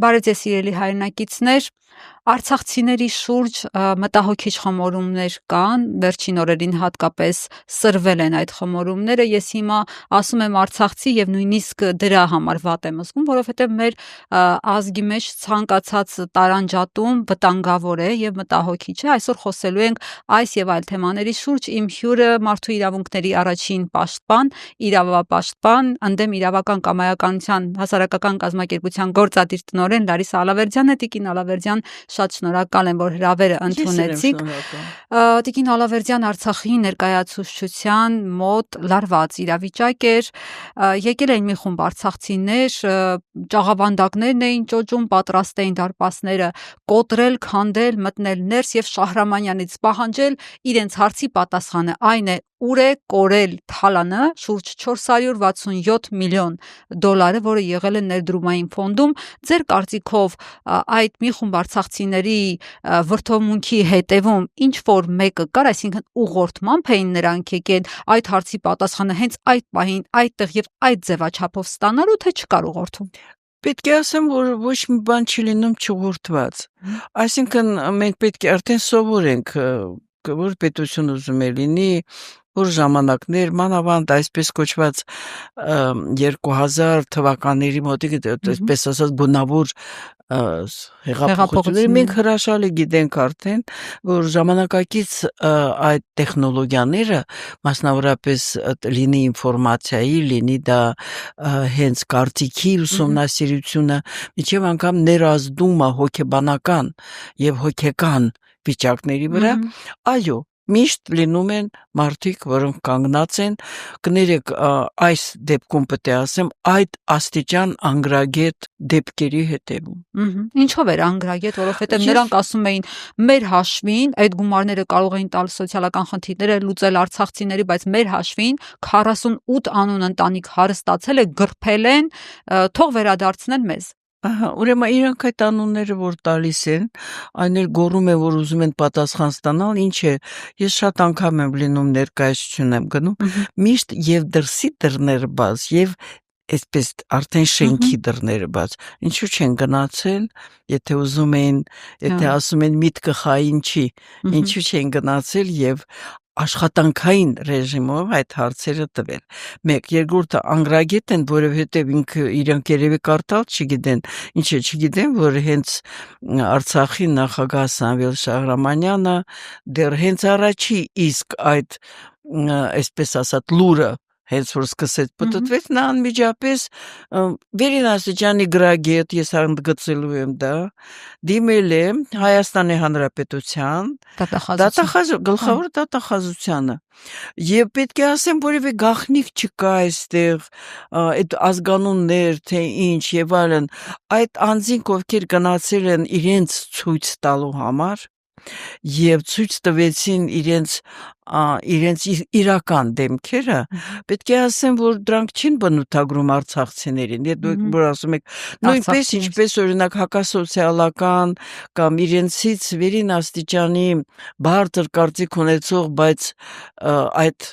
Բարև ձեզ սիրելի հայրենակիցներ, արցախցիների շուրջ մտահոգիչ խմորումներ կան, վերջին օրերին հատկապես սրվել են այդ խմորումները, ես հիմա ասում եմ արցախցի եւ նույնիսկ դրա համար վատ եմ զգում, որովհետեւ մեր ազգի մեջ ցանկացած տարանջատում վտանգավոր է եւ մտահոգիչ է, այսօր խոսելու ենք այս եւ այլ թեմաների շուրջ, իմ հյուրը մարդու իրավունքների առաջին պաշտպան, իրավապաշտպան, ընդդեմ իրավական կամայականության հասարակական կազմակերպության գործադիր տնօրեն Լարիսա Ալավերդյանն է, Տիկին Ալավերդյան, շատ շնորհակալ եմ, որ հրավերը ընդունեցիք։ Տիկին Ալավերդյան Արցախի ներկայացուցչության մոտ լարված իրավիճակ էր, եկել էին մի խումբ արցախցիներ, ճաղավանդակներն էին ճոճում, պատրաստ էին դարպասները կոտրել, քանդել, մտնել ներս եւ Շահրամանյանից պահանջել իրենց հարցի պատասխանը, այն է ուր է կորել թալանը, շուրջ 467 միլիոն դոլարը, որը եղել է ներդրումային ֆոնդում, ձեր կարծիքով այդ մի խումբ արցախցիների վրդովմունքի հետևում ինչ որ մեկը կար, այսինքն ուղղորդմամբ էին նրանք եկել այդ հարցի պատասխանը հենց այդ պահին, այդտեղ եւ այդ ձևաչափով ստանալու, թե չկար ուղղորդում։ Պետք է ասեմ, որ ոչ մի բան չի լինում չուղղորդված։ Այսինքն մենք պետք է արդեն սովորենք, որ պետություն ուզում է լինի, որ ժամանակներ, մանավանդ այսպես կոչված 2000 թվականների մոտիկ, այսպես ասած գունավոր հեղափոխությունները, մենք հրաշալի գիտենք արդեն, որ ժամանակակից այդ տեխնոլոգիաները, մասնավորապես լինի ինֆորմացիայի, լինի դա հենց կարծիքի ուսումնասիրությունը, միջև անգամ ներազդումը հոգեբանական եւ հոգեկան վիճակների վրա, այո, միշտ լինում են մարդիկ, որոնք կանգնած են, կներեք այս դեպքում պետք է ասեմ, այդ աստիճան անգրագետ դեպքերի հետևում։ Ինչով էր անգրագետ, որովհետև նրանք ասում էին մեր հաշվին, այդ գումարները կարող էին տալ սոցիալական խնդիրները լուծել արցախցիների, բայց մեր հաշվին 48 անուն ընտանիք հարստացել է, գրփել են, թող վերադարձնեն մեզ։ Ուրեմն իրանք այդ անունները որ տալիս են, այն էլ գոռում է, որ ուզում են պատասխան ստանալ, ինչ է, ես շատ անգամ եմ լինում ներկայացություն եմ գնում, միշտ եւ դրսի դռները բաց, եւ այսպես արդեն շենքի դռները բաց, ինչու չեն գնացել, եթե ուզում են, եթե ասում են միտքը խային չի, ինչու չեն գնացել եւ աշխատանքային ռեժիմով այդ հարցերը տվել։ Մեկ, երկրորդը անգրագետ են, որովհետև իրենք երևի կարդալ չգիտեն, ինչ է չգիտեն, որ հենց Արցախի նախագահ Սամվել Շահրամանյանը դեռ հենց առաջի իսկ այդ այսպես ասած լուրը հենց որ սկսեց պտտվեց, նա անմիջապես վերինաստիճանի գրագետ, ես հանդգծելու եմ դա, դիմել է Հայաստանի Հանրապետության գլխավոր դատախազությանը եւ պետք է ասեմ, որևէ գաղտնիք չկա այստեղ, այդ ազգանուններ, թե ինչ եւ այլն, այդ անձինք ովքեր գնացել են իրենց ցույց տալու համար եւ ցույց տվեցին իրենց իրական դեմքերը, պետք է ասեմ, որ դրանք չեն բնութագրում արցախցիներին, դուք որ ասում եք, նույնպես ինչպես օրինակ հակասոցիալական կամ իրենցից վերին աստիճանի բարձր կարծիք ունեցող, բայց այդ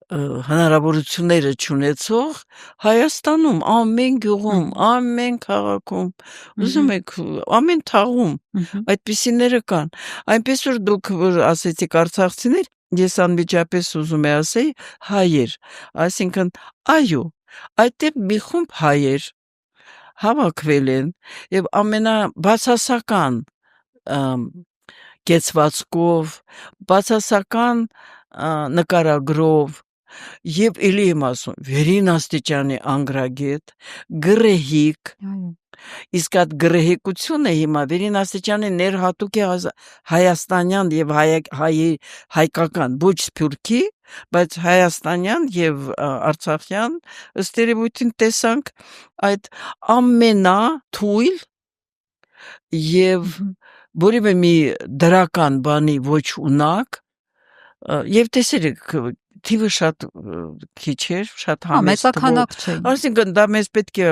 հնարավորությունները չունեցող Հայաստանում ամեն գյուղում, ամեն քաղաքում, ուզում եք ամեն թաղում այդպիսիները կան, այնպես որ դուք որ ասեցիք արցախցիներ, ես անմիջապես ուզում եմ ասեի հայեր, այսինքն այո, այդտեղ մի խումբ հայեր հավաքվել են եւ ամենաբացասական կեցվածքով, բացասական նկարագրով եւ էլի եմ ասում, վերին աստիճանի անգրագետ, գրեհիկ, իսկ այդ գրեհիկությունը հիմա վերին աստիճանի ներհատուկ է հայաստանյան եւ հայկական, ոչ սփյուռքի, բայց հայաստանյան եւ արցախյան ըստ երևույթին տեսանք այդ ամենաթույլ եւ որևէ մի դրական բանի ոչ ունակ եւ տեսեք թիվը շատ քիչ էր, շատ Հա, համեստ մեծաքանակ չէին։ Այսինքն դա մեզ պետք է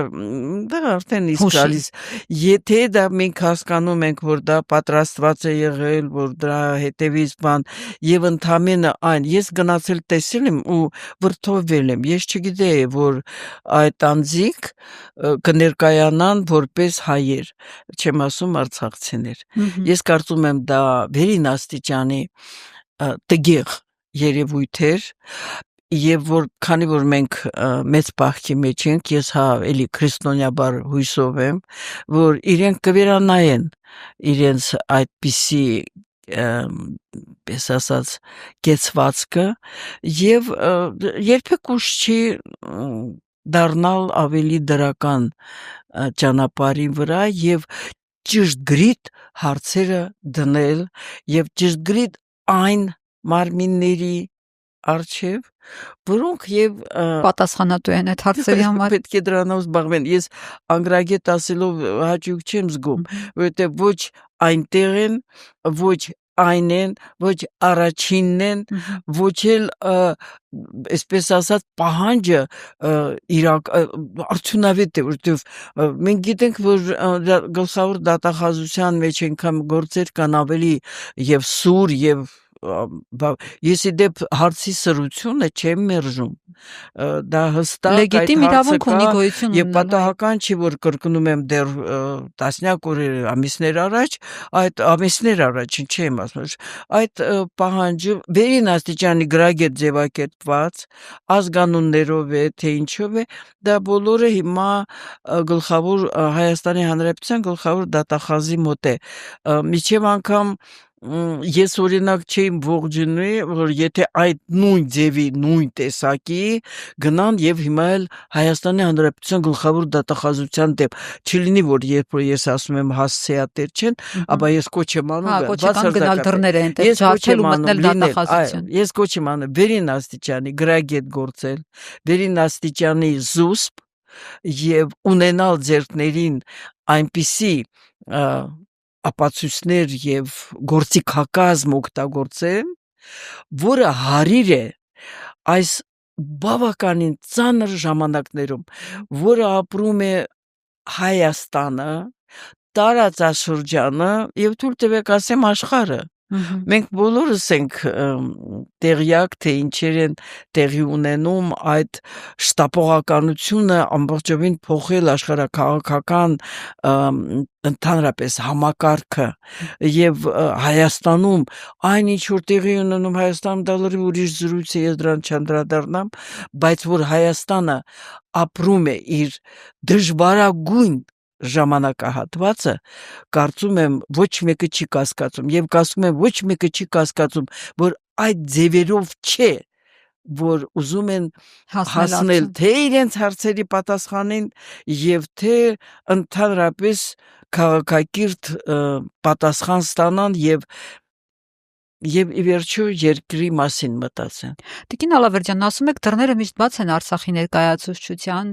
դա արդեն իսկ Հուշի։ գալիս։ Եթե դա մենք հասկանում ենք, որ դա պատրաստված է եղել, որ դրա հետևից բան եւ ընդամենը այն, ես գնացել տեսել եմ ու վրդովվել եմ։ Ես չգիտեի, որ այդ անձիկ կներկայանան որպես հայեր, չեմ ասում արցախցիներ։ Ես կարծում եմ դա վերին աստիճանի տգեղ երևույթ էր եւ որ քանի որ մենք մեծ պահքի մեջ ենք, ես էլի քրիստոնյաբար հույսով եմ, որ իրենք կվերանայեն իրենց այդպիսի պես ասած կեցվածքը եւ երբեք ուշ չի դառնալ ավելի դրական ճանապարհի վրա եւ ճշգրիտ հարցերը դնել եւ ճշգրիտ այն մարմինների արչեւ, որոնք եւ պատասխանատու են այդ հարցերի համար։ պետք է դրանով զբաղվեն։ Ես անգրագետ ասելով հաճույք չեմ զգում, որովհետեւ ոչ այնտեղ են, ոչ այն են, ոչ առաջինն են, ոչ էլ այսպես ասած պահանջը արդյունավետ է, որովհետեւ մենք գիտենք, որ գլխավոր դատախազության մեջ այնքան գործեր կան ավելի եւ սուր եւ ես իդեպ հարցի սրությունը չեմ մերժում դա հստակ լեգիտիմ իրավունք ունի գոյություն եւ պատահական չի որ կրկնում եմ դեռ տասնյակ օրեր ամիսներ առաջ այդ ամիսներ առաջ չեմ ասում այդ պահանջը վերին աստիճանի գրագետ ձևակերպված ազգանուններով է թե ինչով է դա բոլորը հիմա գլխավոր Հայաստանի Հանրապետության գլխավոր դատախազի մոտ է միջև անգամ ես օրինակ չէի ողջունի, որ եթե այդ նույն ձևի, նույն տեսակի գնան եւ հիմա էլ Հայաստանի Հանրապետության գլխավոր դատախազության դեմ չլինի, որ երբ ես ասում եմ հասցեատեր չեն, ապա ես կոչ եմ անում գնալ դռները այնտեղ ջարդել ու մտնել դատախազություն։ Ես կոչ եմ անում վերին աստիճանի գրագետ գործել, վերին աստիճանի զուսպ եւ ունենալ ձեռքներին այնպիսի ապացույցներ եւ գործիքակազմ օգտագործեն, որը հարիր է այս բավականին ծանր ժամանակներում, որը ապրում է Հայաստանը, տարածաշրջանը եւ թույլ տվեք ասեմ աշխարհը։ Մենք բոլորս ենք տեղյակ թե ինչեր են տեղի ունենում այդ շտապողականությունը ամբողջովին փոխել աշխարհակաղակական ընդհանրապես համակարգը եւ Հայաստանում այն ինչ որ տեղի ունենում Հայաստանում դա լրիվ ուրիշ զրույց է ես դրան չանդրադառնամ բայց որ Հայաստանը ապրում է իր դժվարագույն ժամանակահատվածը կարծում եմ ոչ մեկը չի կասկածում եւ կասում եմ ոչ մեկը չի կասկածում որ այդ ձևերով չէ որ ուզում են հասնել թե իրենց հարցերի պատասխանին եւ թե ընդհանրապես քաղաքակիրթ պատասխան ստանան եւ ի վերջո երկրի մասին մտածեն։ Տիկին Ալավերդյան, ասում եք դռները միշտ բաց են Արցախի ներկայացուցչության,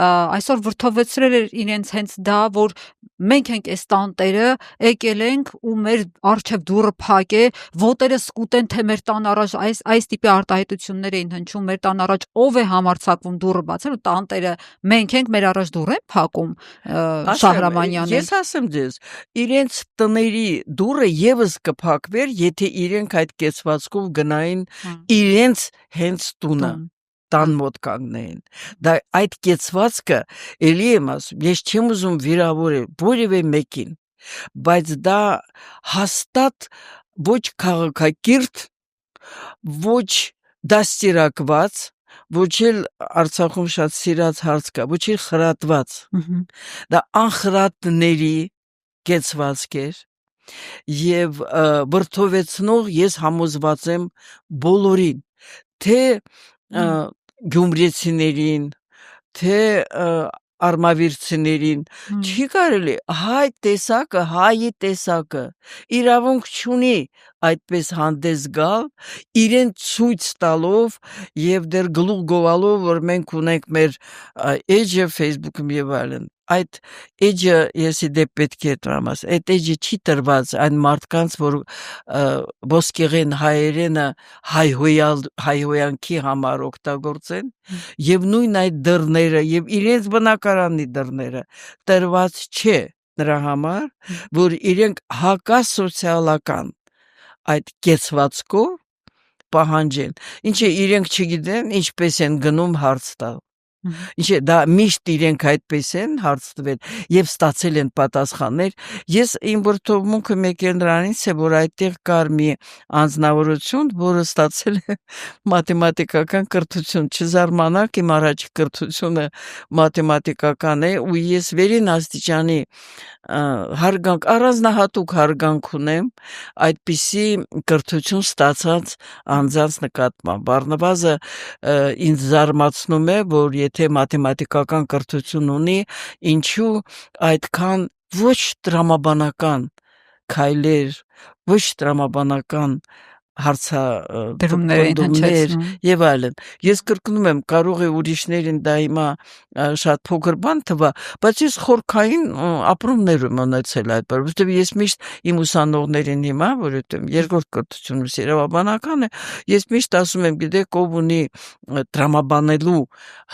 այսօր վրդովեցրել էր իրենց հենց դա, որ մենք ենք այս տանտերը, եկել ենք ու մեր առջև դուռը փակ է, ոտերը սկուտեն թե մեր տան առաջ այս տիպի արտահայտություններ էին հնչում, մեր տան առաջ ով է համարձակվում դուռը բացել ու տանտերը մենք ենք, մեր առաջ դուռ են փակում Շահրամանյանին։ Ես ասեմ ձեզ, իրենց տների դուռը եւս կփակվեր, եթե իրենք այդ կեցվածքով գնային իրենց հենց տունը տան մոտ կանգնեին դա այդ կեցվածքը էլի եմ ասում ես չեմ ուզում վիրավորել որևէ մեկին բայց դա հաստատ ոչ քաղաքակիրթ ոչ դաստիարակված ոչ էլ Արցախում շատ սիրած հարց կա ոչ էլ խրատված դա անխրատների կեցվածք էր եւ վրդովեցնող ես համոզված եմ բոլորին թե գյումրեցիներին թե արմավիրցիներին չի կարելի հայ տեսակը իրավունք չունի այդպես հանդես գալ իրեն ցույց տալով եւ դեռ գլուխ գովալով որ մենք ունենք մեր էջը Facebook-ում եւ այլն այդ էջը եսի դե պետք է տրամաս այդ էջը չի տրված այն մարդկանց որ ոսկեղեն հայերենը հայհոյանքի համար օգտագործեն եւ նույն այդ դռները եւ իրենց բնակարանի դռները տրված չէ նրա համար որ իրենք հակասոցիալական այդ կեցվածքով պահանջեն ինչը իրենք չգիտեն ինչպես են գնում հարց տալ Ինչե դա միշտ իրենք այդպես են հարց տվել եւ ստացել են պատասխաններ ես իմ վրթովմունքը մեկել նրանից է որ այդտեղ կար մի անձնավորություն որը ստացել է մաթեմատիկական կրթություն չզարմանաք իմ առաջ կրթությունը մաթեմատիկական է ու ես վերին աստիճանի հարգանք առանձնահատուկ հարգանք ունեմ այդպիսի կրթություն ստացած անձանց նկատմամբ առնվազն ինձ զարմացնում է որ եթե մաթեմատիկական կրթություն ունի ինչու այդքան ոչ տրամաբանական քայլեր ոչ տրամաբանական հարցադրումներ եւ այլն ես կրկնում եմ կարող է ուրիշներին դա հիմա շատ փոքր բան թվա բայց ես խորքային ապրումներ եմ ունեցել այդ բառը որովհետեւ ես միշտ իմ ուսանողներին հիմա որովհետեւ երկրորդ կրթությունը սիրավաբանական է ես միշտ ասում եմ գիտեք ով ունի տրամաբանելու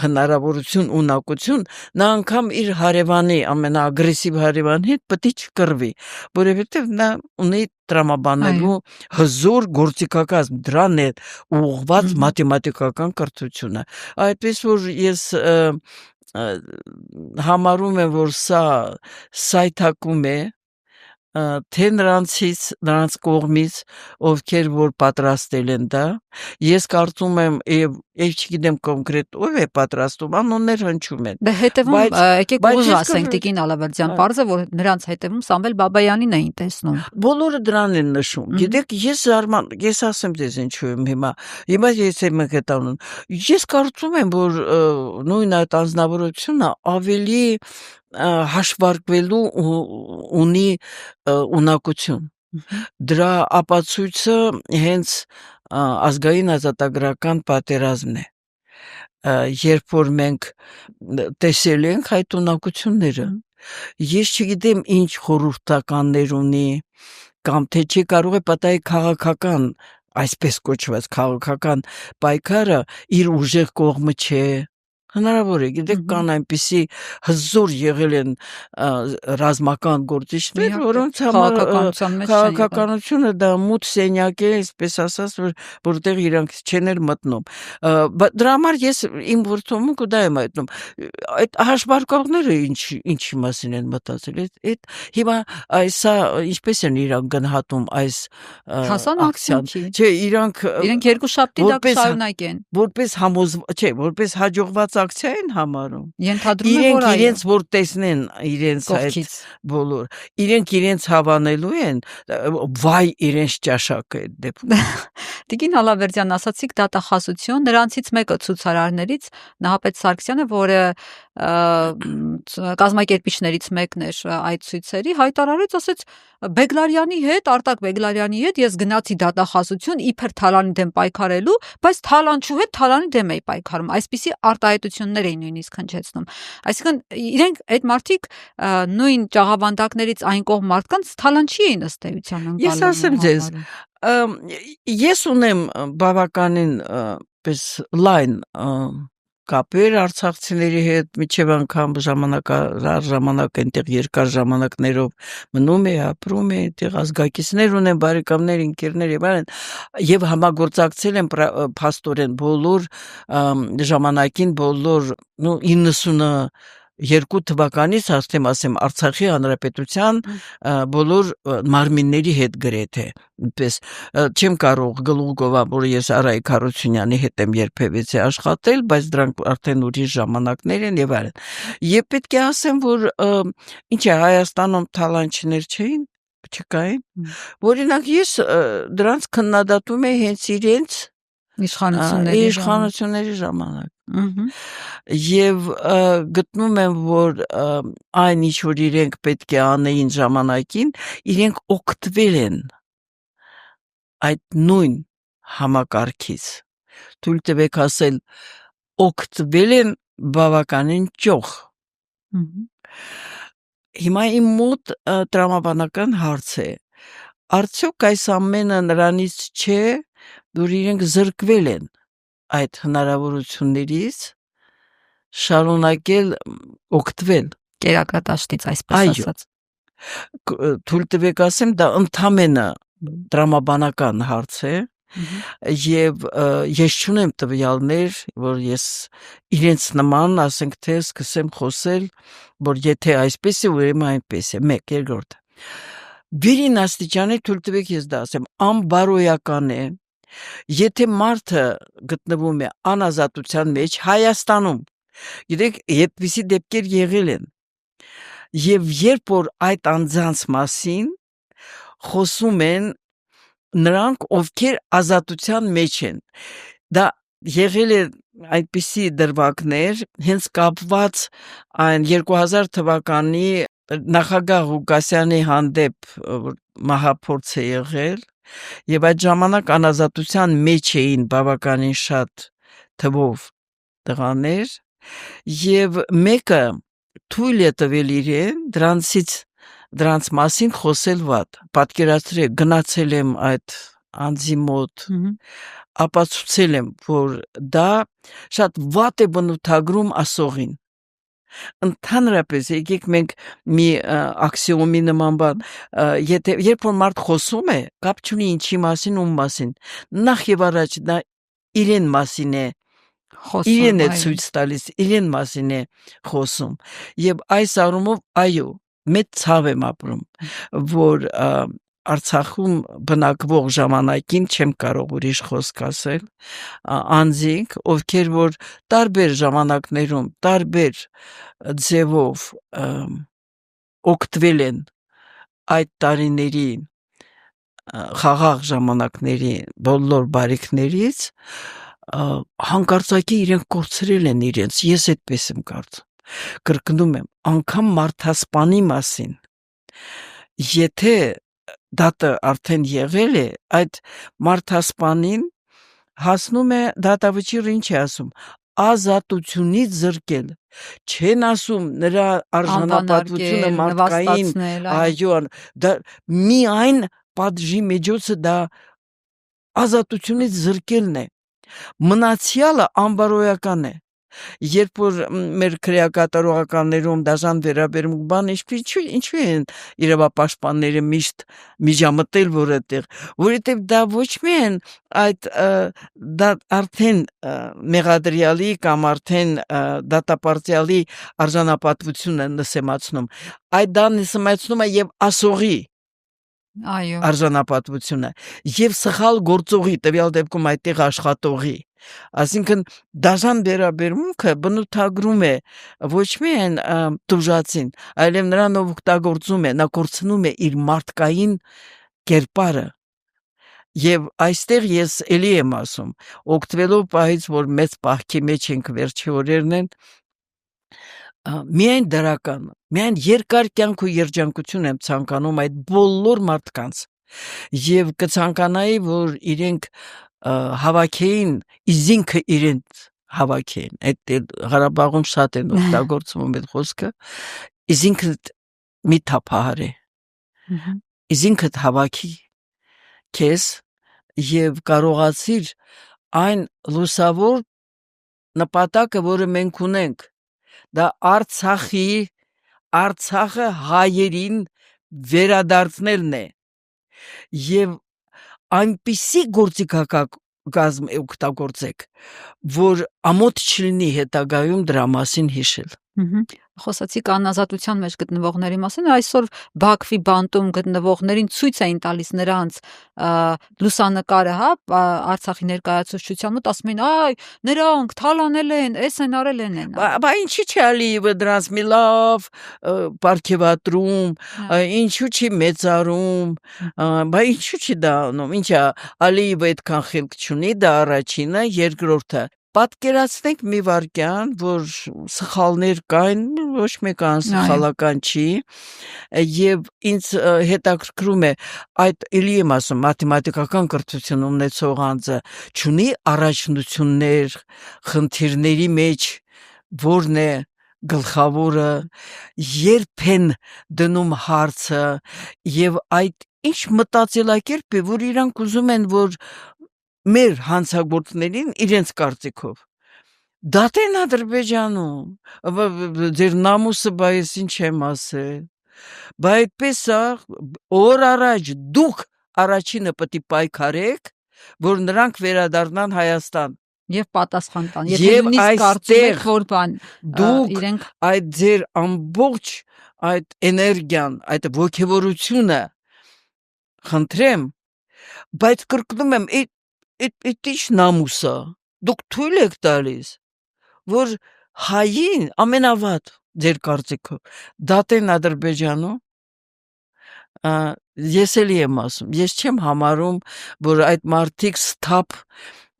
հնարավորություն ունակություն նա անգամ իր հարևանի ամենաագրեսիվ հարևանի հետ պետք է չկռվի որովհետեւ նա ունի տրամաբանելու հզոր գործիքակազմ դրան է ուղղված մաթեմատիկական կրթությունը այդպես որ ես համարում եմ որ սա սայթակում է թե նրանց կողմից ովքեր որ պատրաստել են դա ես կարծում եմ եւ չգիտեմ կոնկրետ ով է պատրաստում անուններ հնչում են դե հետևում եկեք ուժ ասենք Տիկին Ալավերդյան պարզը որ նրանց հետևում Սամվել Բաբայանին էին տեսնում բոլորը դրան են նշում գիտեք ես ասեմ դες ինչու եմ հիմա ես եմ գտանում ես կարծում եմ որ նույն այդ անձնավորությունը ավելի հաշվարկվելու ունի ունակություն դրա ապացույցը հենց ազգային ազատագրական պատերազմն է երբ որ մենք տեսել ենք այդ ունակությունները ես չգիտեմ ինչ խորհրդականներ ունի կամ թե չի կարող է պատահի քաղաքական այսպես կոչված քաղաքական պայքարը իր ուժեղ կողմը չէ հնարավոր է գիտեք կան այնպիսի հզոր եղել են ռազմական գործիչներ որոնց համար քաղաքականությունը դա մութ սենյակ է այսպես ասած որտեղ իրանք չեն էլ մտնում դրա համար ես իմ որդոմունքը դա եմ այտնում այդ հաշվարկողները ինչի մասին են մտածել այդ հիմա այսա ինչպես են իրանք գնահատում այս հասանակցություն չէ իրանք երկու շաբթի դա կշարունակեն որպես չէ որպես հաջողված ակցիա են համարում ենթադրում եմ որ իրենց որ տեսնեն իրենց այդ բոլոր իրենց հավանելու են վայ իրենց ճաշակը այդ դեպքում Տիկին Ալավերդյան ասացիք դատախազություն նրանցից մեկը ցուցարարներից Նահապետ Սարգսյանը որը կազմակերպիչներից մեկն էր այդ ցույցերի հայտարարեց ասեց Բեգլարյանի հետ Արտակ Բեգլարյանի հետ ես գնացի դատախազություն իբր Թալանի դեմ պայքարելու բայց Թալանչու հետ Թալանի դեմ էի պայքարում այսպիսի արտահայտություններ էին նույնիսկ հնչեցնում այսինքն իրենք այդ մարդիկ նույն ճաղավանդակներից այն կողմ մարդկանց Թալանչի էին ըստ էության ընկալում ես ասեմ ձեզ ես ունեմ բավականին պես լայն կապեր արցախցիների հետ միջև անգամ ժամանակ այնտեղ երկար ժամանակներով մնում է ապրում է այնտեղ ազգակիցներ ունեն բարեկամներ ընկերներ եւ այլն եւ համագործակցել են փաստորեն բոլոր ժամանակին բոլոր 92 թվականից ասեմ Արցախի հանրապետության բոլոր մարմինների հետ գրեթե այնպես չեմ կարող գլուխգովա որ ես Արայիկ Հարությունյանի հետ եմ երբևիցե աշխատել բայց դրանք արդեն ուրիշ ժամանակներ են եւ այլն եւ պետք է ասեմ որ ինչ է Հայաստանում թալանչներ չէին չկային օրինակ ես դրանց քննադատում եմ հենց իրենց իշխանությունների ժամանակ եւ գտնում եմ որ այն ինչ որ իրենք պետք է անեին ժամանակին իրենք օգտվել են այդ նույն համակարգից թույլ տվեք ասել օգտվել են բավականին ճոխ Հիմա իմ մոտ տրամաբանական հարց է, արդյոք այս ամենը նրանից չէ, որ իրենք զրկվել են այդ հնարավորություններից շարունակել օգտվել Կերակրատաշտից, այսպես Այո։ ասած։ թույլ տվեք ասեմ, դա ընդամենը տրամաբանական հարց է եւ ես չունեմ տվյալներ, որ ես իրենց նման, ասենք թե սկսեմ խոսել, որ եթե այսպես է, ուրեմն այնպես է։ Մեկ, երկրորդ։ Վերին աստիճանի թույլ տվեք ես դա ասեմ, անբարոյական է, եթե մարդը գտնվում է անազատության մեջ Հայաստանում, գիտեք, այդպիսի դեպքեր եղել են։ Եվ երբ որ այդ անձանց մասին խոսում են նրանք, ովքեր ազատության մեջ են, դա եղել է այդպիսի դրվագներ, հենց կապված այն 2000 թվականի նախագահ Ղուկասյանի հանդեպ մահափորձ է եղել, եւ այդ ժամանակ անազատության մեջ էին բավականին շատ թվով տղաներ, եւ մեկը թույլ է տվել իրեն դրանց մասին խոսել վատ։ Պատկերացրեք, գնացել եմ այդ անձի մոտ, ապացուցել եմ, որ դա շատ վատ է բնութագրում ասողին։ Ընդհանրապես, եկեք մենք մի աքսիոմի նման բան, երբ որ մարդ խոսում է, կապ չունի ինչի մասին, ում մասին, նախ եւ առաջ դա իրեն մասին է, իրեն է ցույց տալիս, իրեն մասին է խոսում։ Եվ այս առումով, այո, մեծ ցավ եմ ապրում, որ Արցախում բնակվող ժամանակին չեմ կարող ուրիշ խոսք ասել, անձինք, ովքեր որ տարբեր ժամանակներում, տարբեր ձևով օգտվել են այդ տարիների խաղաղ ժամանակների բոլոր բարիքներից, հանկարծակի իրենք կորցրել են իրենց, ես այդպես եմ կարծում, կրկնում եմ, անգամ մարդասպանի մասին, եթե դատը արդեն եղել է, այդ մարդասպանին հասնում է դատավճիռ, ինչ է ասում, ազատությունից զրկել, չեն ասում նրա արժանապատվությունը մարդկային, այո, դա միայն պատժի միջոցը դա ազատությունից զրկելն է, մնացյալը անբարոյական է, երբ որ մեր քրեակատարողականներում դաժան վերաբերմունք բան, ինչու են իրավապաշտպանները միշտ միջամտել, որ այդտեղ, որովհետև դա ոչ միայն դա արդեն մեղադրյալի կամ արդեն դատապարտյալի արժանապատվությունը նսեմացնում, այդ դա նսեմացնում է եւ ասողի արժանապատվությունը եւ սխալ գործողի, տվյալ դեպքում այդտեղ աշխատողի, այսինքն դաժան վերաբերմունքը բնութագրում է ոչ միայն տուժածին, այլև նրան ով օգտագործում է, նա կորցնում է իր մարդկային կերպարը։ Եվ այստեղ ես էլի եմ ասում, օգտվելով պահից, որ մեծ պահքի մեջ ենք, վերջի օրերն են, միայն դրական, միայն երկար կյանք ու երջանկություն եմ ցանկանում այդ բոլոր մարդկանց եւ կցանկանայի, որ իրենք հավաքեին, իզինքը իրենց հավաքեին, այդ Ղարաբաղում շատ են օգտագործում այդ խոսքը, իզինքդ մի թափահար է, իզինքդ հավաքի քեզ եւ կարողացիր այն լուսավոր նպատակը, որը մենք ունենք, դա Արցախը հայերին վերադարձնելն է եւ այնպիսի գործիքակազմ օգտագործեք, որ ամոթ չլինի հետագայում դրա մասին հիշել։ Խոսացիք անազատության մեջ գտնվողների մասին, այսօր Բաքվի բանտում գտնվողներին ցույց էին տալիս նրանց լուսանկարը, հա, Արցախի ներկայացուցչության մոտ, ասում են, այ, նրանք թալանել են, էս են արել են։ Բա ինչի՞ չի Ալիևը դրանց մի լավ պարգևատրում, ինչու՞ չի մեծարում, բա ինչու՞ չի դա անում, ինչա Ալիևը այդքան խելք չունի, դա առաջինը, երկրորդը պատկերացնենք մի վարքյան, որ սխալներ կային, ոչ մեկ անսխալական չի, եւ ինձ հետաքրքրում է այդ էլի եմ ասում, մաթեմատիկական կրթություն ունեցող անձը չունի առաջնություններ, խնդիրների մեջ որն է գլխավորը, երբ են դնում հարցը եւ այդ ինչ մտածելակերպ է, որ իրանք ուզում են, որ մեր հանցագործներին իրենց կարծիքով դատեն Ադրբեջանում, ձեր նամուսը բայես ինչ եմ ասել, բա այդպես է, օր առաջ դուք առաջինը պետք է պայքարեք, որ նրանք վերադառնան Հայաստան։ Եվ պատասխան տան։ Եվ Եթե նույնիսկ կարծում եք, այստեղ որ բան դուք իրենք այդ ձեր ամբողջ այդ էներգիան, այդ ոգևորությունը խնդրեմ, բայց կրկնում եմ, այդ ինչ նամուսը, դուք թույլ եք տալիս, որ հային ամենավատ ձեր կարծիքով դատեն Ադրբեջանում, ես էլի եմ ասում, ես չեմ համարում, որ այդ մարդիկ սթափ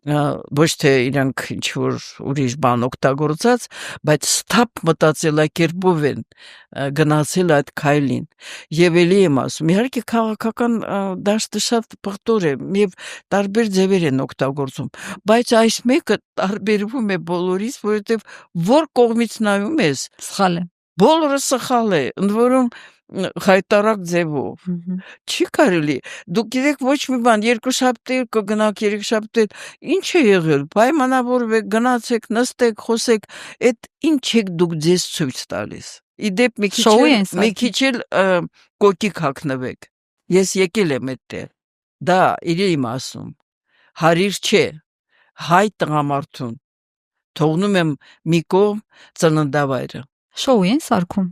ոչ թե իրանք ինչ որ ուրիշ բան օգտագործած, բայց սթափ մտածելակերպով են գնացել այդ քայլին։ Եվ էլի եմ ասում, իհարկե քաղաքական դաշտը շատ պղտոր է եւ տարբեր ձևեր են օգտագործում, բայց այս մեկը տարբերվում է բոլորից, որովհետեւ որ կողմից նայում ես, սխալ է։ բոլորը սխալ է, ընդ որում խայտարակ ձևով չի կարելի, դուք գիտեք ոչ մի բան, 2 շաբթի կգնաք, 3 շաբթի, ինչ է եղել, պայմանավորվեք, գնացեք, նստեք, խոսեք, այդ ինչ եք դուք ձեզ ցույց տալիս։ Իդեպ մի քիչ էլ կոկիկ հագնվեք։ Ես եկել եմ այդտեղ։ Դա իրեմ ասում։ Հարիր չէ, հայ տղամարդուն։ Թողնում եմ մի կողմ ծննդավայրը։ Շոու են սարքում։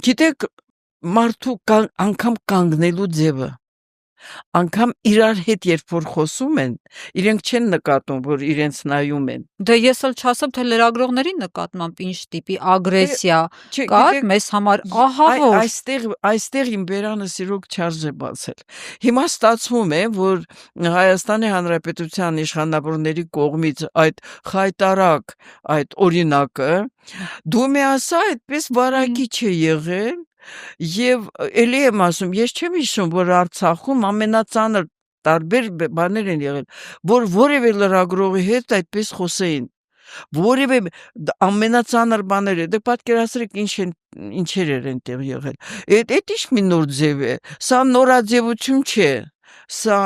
Գիտեք, մարդու անգամ կանգնելու ձևը, անգամ իրար հետ երբ որ խոսում են, իրենք չեն նկատում, որ իրենց նայում են։ Դե ես էլ չասեմ, թե լրագրողների նկատմամբ ինչ տիպի ագրեսիա կար, մեզ համար ահավոր։ Այստեղ իմ բերանը սիրոք չարժե բացել։ Հիմա ստացվում է, որ Հայաստանի Հանրապետության իշխանավորների կողմից այդ խայտարակ այդ օրինակը դու մի ասա այդպես վարակիչ է եղել եւ էլի եմ ասում, ես չեմ հիշում, որ Արցախում ամենածանր տարբեր բաներ են եղել, որ որևէ լրագրողի հետ այդպես խոսեին, որևէ ամենածանր բաները, դե պատկերացրեք ինչեր էր այնտեղ եղել։ Այդ ինչ մի նոր ձև է, սա նորաձևություն չէ, սա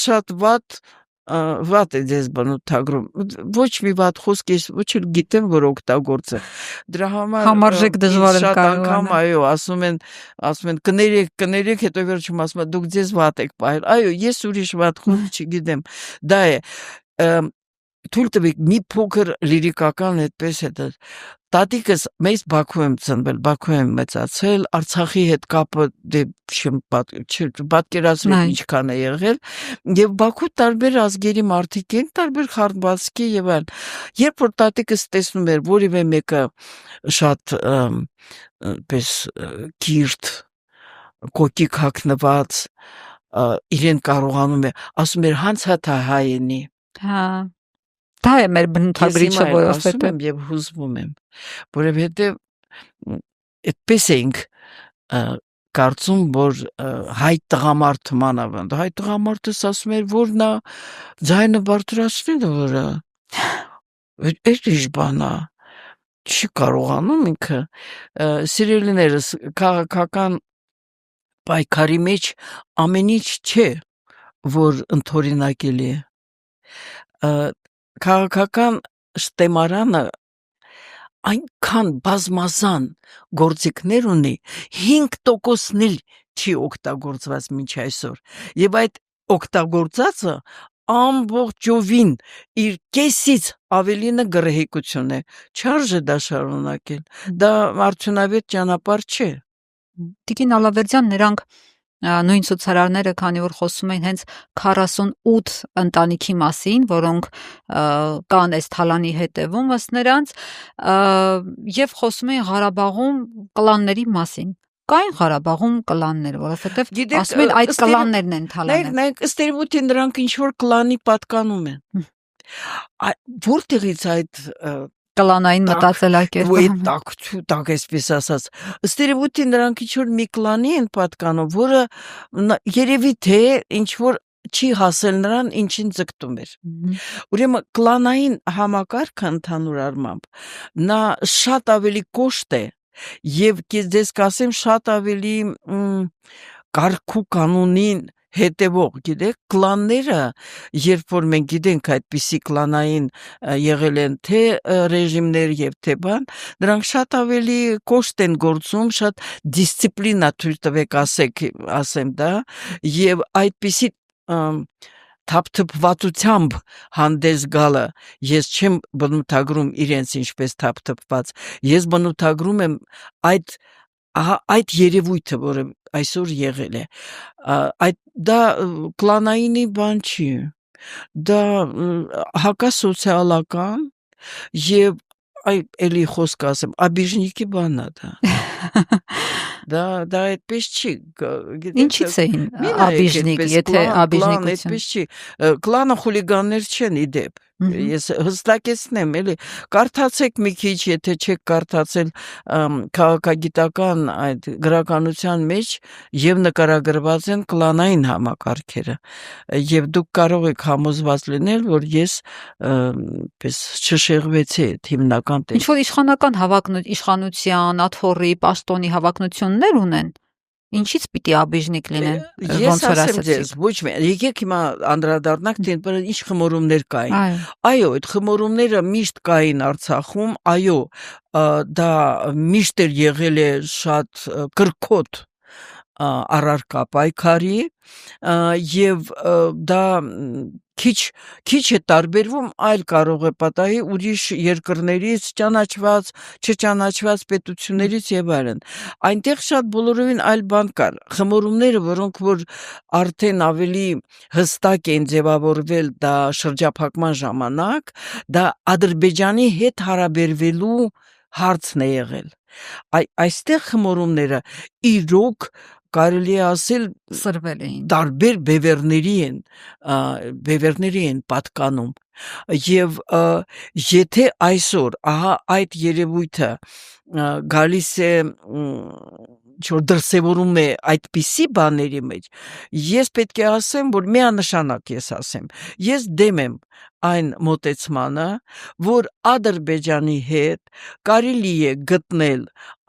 շատ վատ է ձեզ բնութագրում, ոչ մի վատ խոսք ես ոչ էլ գիտեմ, որ օգտագործը։ Դրա համարժեք դժվար է անգամ այո, ասում են կներեք, հետո վերջում ասում են դուք ձեզ վատ եք պահել։ Այո, ես ուրիշ վատ խոսք չգիտեմ։ Դա է թույլ տվեք մի փոքր լիրիկական այդպես է դա։ Տատիկս մեծ Բաքու եմ ծնվել, Բաքու եմ մեծացել, Արցախի հետ կապը դե չեմ պատկերացրել ինչքան է եղել, եւ Բաքու տարբեր ազգերի մարդիկ են, տարբեր խարդվածքի եւ այլն։ Երբ որ տատիկս տեսնում էր որևէ մեկը շատ պես կիրթ, կոկիկ հագնված, իրեն կարողանում է, ասում էր հանցաթա հայենի։ Հա։ Դա է մեր բնութագրիչը, որովհետեւ եմ եւ հուզվում եմ, որովհետեւ այդպես էինք կարծում, որ հայ տղամարդը մանավանդ, հայ տղամարդը ասում էր, որ նա ձայնը բարձրացնել որը այդ ինչ բան է, չի կարողանում ինքը սիրելիներս քաղաքական պայքարի մեջ ամեն ինչ չէ, որ ընդօրինակելի է։ Քաղաքական շտեմարանը այնքան բազմազան գործիքներ ունի 5%-ն էլ չի օգտագործված մինչ այսօր եւ այդ օգտագործածը ամբողջովին իր կեսից ավելինը գռեհկություն է, չարժե դա շարունակել, դա արդյունավետ ճանապարհ չէ։ Տիկին Ալավերդյան, նրանք նույն ցուցարարները, քանի որ խոսում են հենց 48 ընտանիքի մասին, որոնք կան այս թալանի հետևում ըստ նրանց, եւ խոսում են Ղարաբաղում կլանների մասին։ Կային Ղարաբաղում կլաններ, որովհետեւ ասում են այդ կլաններն են թալանել։ Նայեք, ըստ երևույթին նրանք ինչ որ կլանի պատկանում են։ Որտեղից այդ կլանային մտածելակերպը։ Տակ այսպես ասած, ըստ երևույթին նրանք ինչ որ մի կլանի են պատկանում, որը երևի թե ինչ որ չի հասել նրան, ինչին ձգտում էր։ Ուրեմն կլանային համակարգը ընդհանուր առմամբ նա շատ ավելի կոշտ է եւ դες կասեմ շատ ավելի կարգու կանոնին հետևող, գիտեք, կլանները, երբ որ մենք գիտենք այդպիսի կլանային եղել են թե ռեժիմներ եւ թե բան, նրանք շատ ավելի կոշտ են գործում, շատ դիսցիպլինա թույլ տվեք ասեմ դա, եւ այդպիսի թափթփվածությամբ հանդես գալը ես չեմ բնութագրում իրենց ինչպես թափթփված, ես բնութագրում եմ այդ երևույթը, որը այսօր եղել է, դա կլանայինի բան չի, դա հակասոցիալական եւ էլի խոսք ասեմ, աբիժնիկի բանն է դա այդպես չի, Ինչից էին աբիժնիկ, եթե աբիժնիկություն այդպես չի, կլանը խուլիգաններ չեն իդեպ, ես հստակեցնեմ, էլի կարդացեք մի քիչ, եթե չեք կարդացել քաղաքագիտական այդ գրականության մեջ եւ նկարագրված են կլանային համակարգերը եւ դուք կարող եք համոզված լինել, որ ես պես չշեղվեցի այդ հիմնական ինչ որ իշխանական իշխանության, աթոռի, պաշտոնի հավակնություններ ունեն, ինչից պիտի աբիժնիկ լինեն, ոնց որ ասացիք։ Ոչ մի, եկեք հիմա անդրադառնանք թե ինչ խմորումներ կային։ Այո, այդ խմորումները միշտ կային Արցախում, այո, դա միշտ էր եղել է շատ կրկոտ առարկա պայքարի եւ դա քիչ է տարբերվում, այլ կարող է պատահի ուրիշ երկրներից ճանաչված, չճանաչված պետություններից եւ այլն։ Այնտեղ շատ բոլորովին այլ բան կար։ Խմորումները, որոնք որ արդեն ավելի հստակ են ձևավորվել դա շրջափակման ժամանակ, դա Ադրբեջանի հետ հարաբերվելու հարցն է եղել։ Այստեղ խմորումները իրոք կարելի է ասել սրվել էին, տարբեր բևերների են պատկանում եւ եթե այսօր ահա այդ երևույթը գալիս է որ դրսևորում է այդպիսի բաների մեջ, ես պետք է ասեմ, որ միանշանակ ես ասեմ, ես դեմ եմ այն մոտեցմանը, որ Ադրբեջանի հետ կարելի է գտնել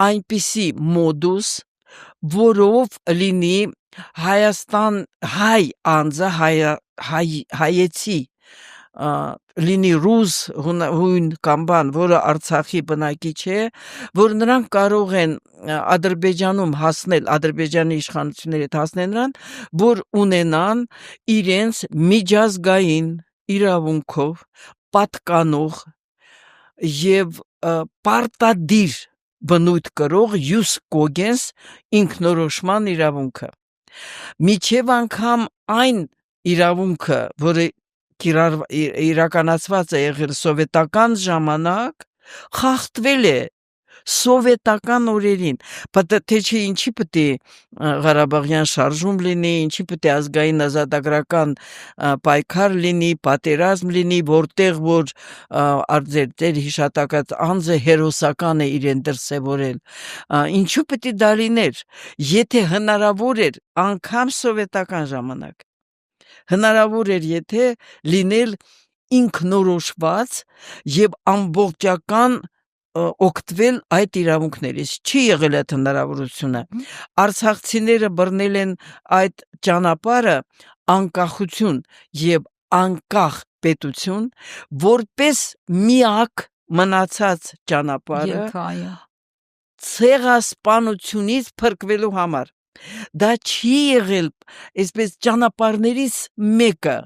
այնպիսի մոդուս, որով լինի Հայաստան հայ անձը հայեցի լինի ռուս հույն կամ բան, որը Արցախի բնակիչ է, որ նրանք կարող են Ադրբեջանում հասնել, Ադրբեջանի իշխանությունների հետ հասնել նրան, որ ունենան իրենց միջազգային իրավունքով պատկանող եւ պարտադիր բնույթ կրող յուս կոգենս ինքնորոշման իրավունքը։ Միջև անգամ այն իրավունքը, որը իրականացված է եղել սովետական ժամանակ, խախտվել է սովետական օրերին, թե չէ ինչի պետք է Ղարաբաղյան շարժում լինի, ինչի պետք է ազգային ազատագրական պայքար լինի, պատերազմ լինի, որտեղ որ արձեր հիշատակած անձը հերոսական է իրեն դրսևորել, ինչու պետք է դա լիներ, եթե հնարավոր էր անգամ սովետական ժամանակ, հնարավոր էր եթե լինել ինքնորոշված եւ ամբողջական օգտվել այդ իրավունքներից, չի եղել այդ հնարավորությունը, արցախցիները բռնել են այդ ճանապարհը անկախություն եւ անկախ պետություն, որպես միակ մնացած ճանապարհը ցեղասպանությունից փրկվելու համար, դա չի եղել այսպես ճանապարհներից մեկը,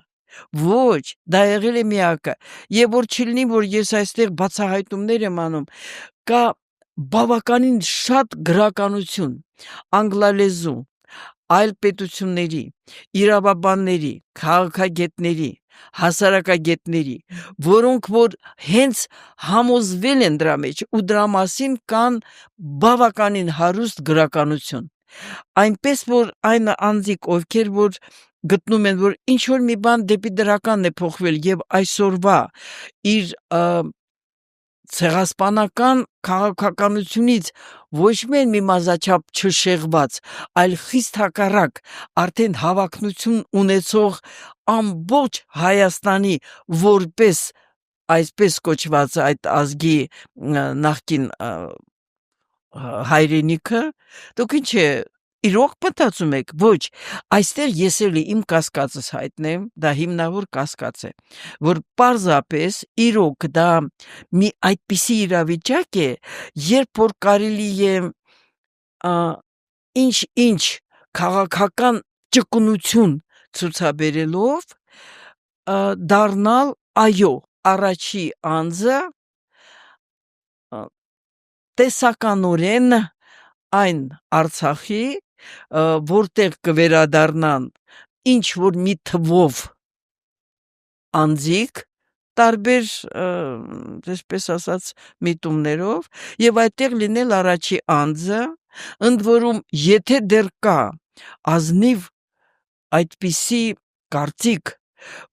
ոչ, դա եղել է միակը, եւ որ չլինի, որ ես այստեղ բացահայտումներ եմ անում, կա բավականին շատ գրականություն, անգլալեզու, այլ պետությունների, իրավաբանների, քաղաքագետների, հասարակագետների, որոնք որ հենց համոզվել են դրա մեջ ու դրա մասին կան բավականին հարուստ գրականություն, այնպես որ այն անձիկ, ովքեր որ գտնում են, որ ինչ որ մի բան դեպի դրականն է փոխվել եւ այսօրվա իր ցեղասպանական քաղաքականությունից ոչ միայն մի մազաչափ չշեղված, այլ խիստ հակառակ արդեն հավակնություն ունեցող ամբողջ Հայաստանի որպես այսպես կոչված այդ ազգի նախկին հայրենիքը, դուք ինչ է իրոք մտածում եք, ոչ, այստեղ ես էլի իմ կասկածս հայտնեմ, դա հիմնավոր կասկած է, որ պարզապես իրոք դա մի այդպիսի իրավիճակ է, երբ որ կարելի է ինչ քաղաքական ճկունություն ցուցաբերելով դառնալ այո առաջի անձը տեսականորեն այն Արցախի, որտեղ կվերադառնան ինչ որ մի թվով անձիկ տարբեր, այսպես ասած, միտումներով եւ այդտեղ լինել առաջի անձը, ընդ որում եթե դեռ կա ազնիվ այդպիսի կարծիք,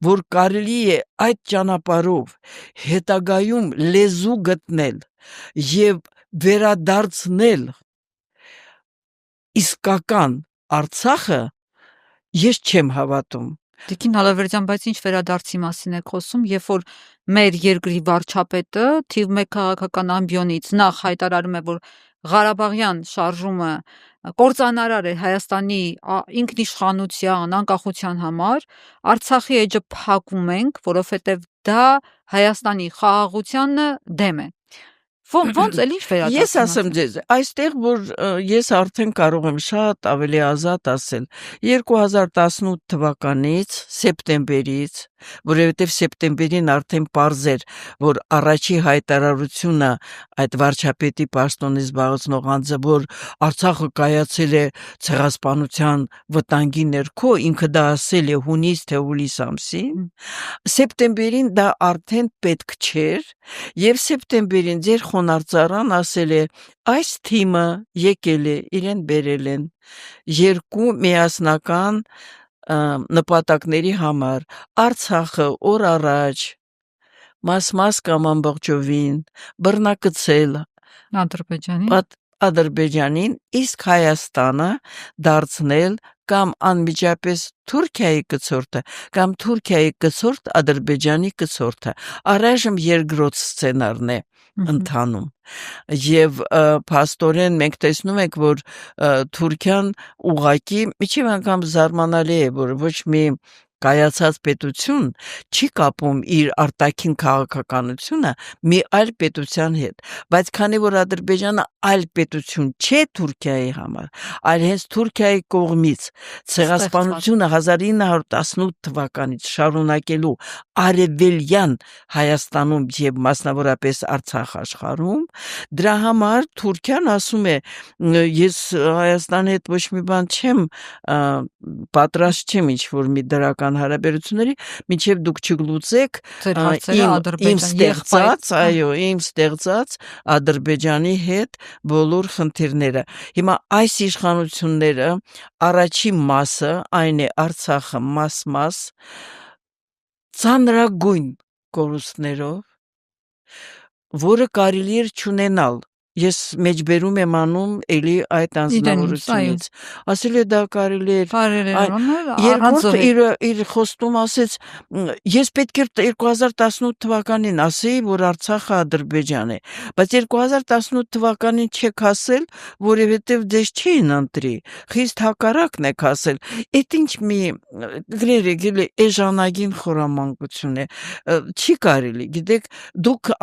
որ կարելի է այդ ճանապարհով հետագայում լեզու գտնել եւ վերադարձնել իսկական Արցախը, ես չեմ հավատում։ Տիկին Հալավերդյան, բայց ինչ վերադարձի մասին եք խոսում, երբ որ մեր երկրի վարչապետը թիվ 1 քաղաքական ամբիոնից նախ հայտարարում է, որ Ղարաբաղյան շարժումը կործանարար է Հայաստանի ինքնիշխանության, անկախության համար, Արցախի էջը փակում ենք, որովհետև դա Հայաստանի խաղաղությանը դեմ է։ Ոնց էլ ինչ վերադարձի Ես ասեմ ձեզ, այստեղ որ ես արդեն կարող եմ շատ ավելի ազատ ասել 2018 թվականից սեպտեմբերից, որովհետև սեպտեմբերին արդեն պարզ էր, որ առաջի հայտարարությունը այդ վարչապետի պաշտոնի զբաղեցնող անձը, որ Արցախը կայացել է ցեղասպանության վտանգի ներքո, ինքը դա ասել է հունիս թե հուլիս ամսին, սեպտեմբերին դա արդեն պետք չէր, եւ սեպտեմբերին ձեր խոնարհծառան ասել է այս թիմը եկել է, իրեն բերել են երկու միասնական նպատակների համար Արցախը օր առաջ մաս կամ ամբողջովին բռնակցել Ադրբեջանին, իսկ Հայաստանը դարձնել կամ անմիջապես Թուրքիայի կցորդը կամ Թուրքիայի կցորդ Ադրբեջանի կցորդը, առայժմ երկրորդ սցենարն է ընթանում եւ փաստորեն մենք տեսնում ենք, որ Թուրքիան ուղակի միջև անգամ զարմանալի է, որ ոչ մի կայացած պետություն չի կապում իր արտաքին քաղաքականությունը մի այլ պետության հետ, բայց քանի որ Ադրբեջանը այլ պետություն չէ Թուրքիայի համար, այլ հենց Թուրքիայի կողմից ցեղասպանությունը 1918 թվականից շարունակելու արևելյան Հայաստանում եւ մասնավորապես Արցախ աշխարհում, դրա համար Թուրքիան ասում է ես Հայաստանի հետ ոչ մի բան չեմ պատրաստ չեմ ինչ որ մի դրական հարաբերությունների, մինչև դուք չգլուծեք իմ ստեղծած, այո, իմ ստեղծած Ադրբեջանի հետ բոլոր խնդիրները։ Հիմա այս իշխանությունները առաջի մասը, այն է Արցախը մաս, ծանրագույն կորուստներով, որը կարելի էր չունենալ։ Ես մեջբերում եմ անում էլի այդ անձնավորությունից։ Ասել է դա կարելի էր երկրորդ իր խոստում ասեց ես պետք էր 2018 թվականին ասեի, որ Արցախը Ադրբեջան է, բայց 2018 թվականին չեք ասել, որովհետև դες չէին ընտրի, խիստ հակառակն եք ասել։ Այդ ինչ մի գրերի էժանագին խորամանկություն է, չի կարելի, գիտեք, դուք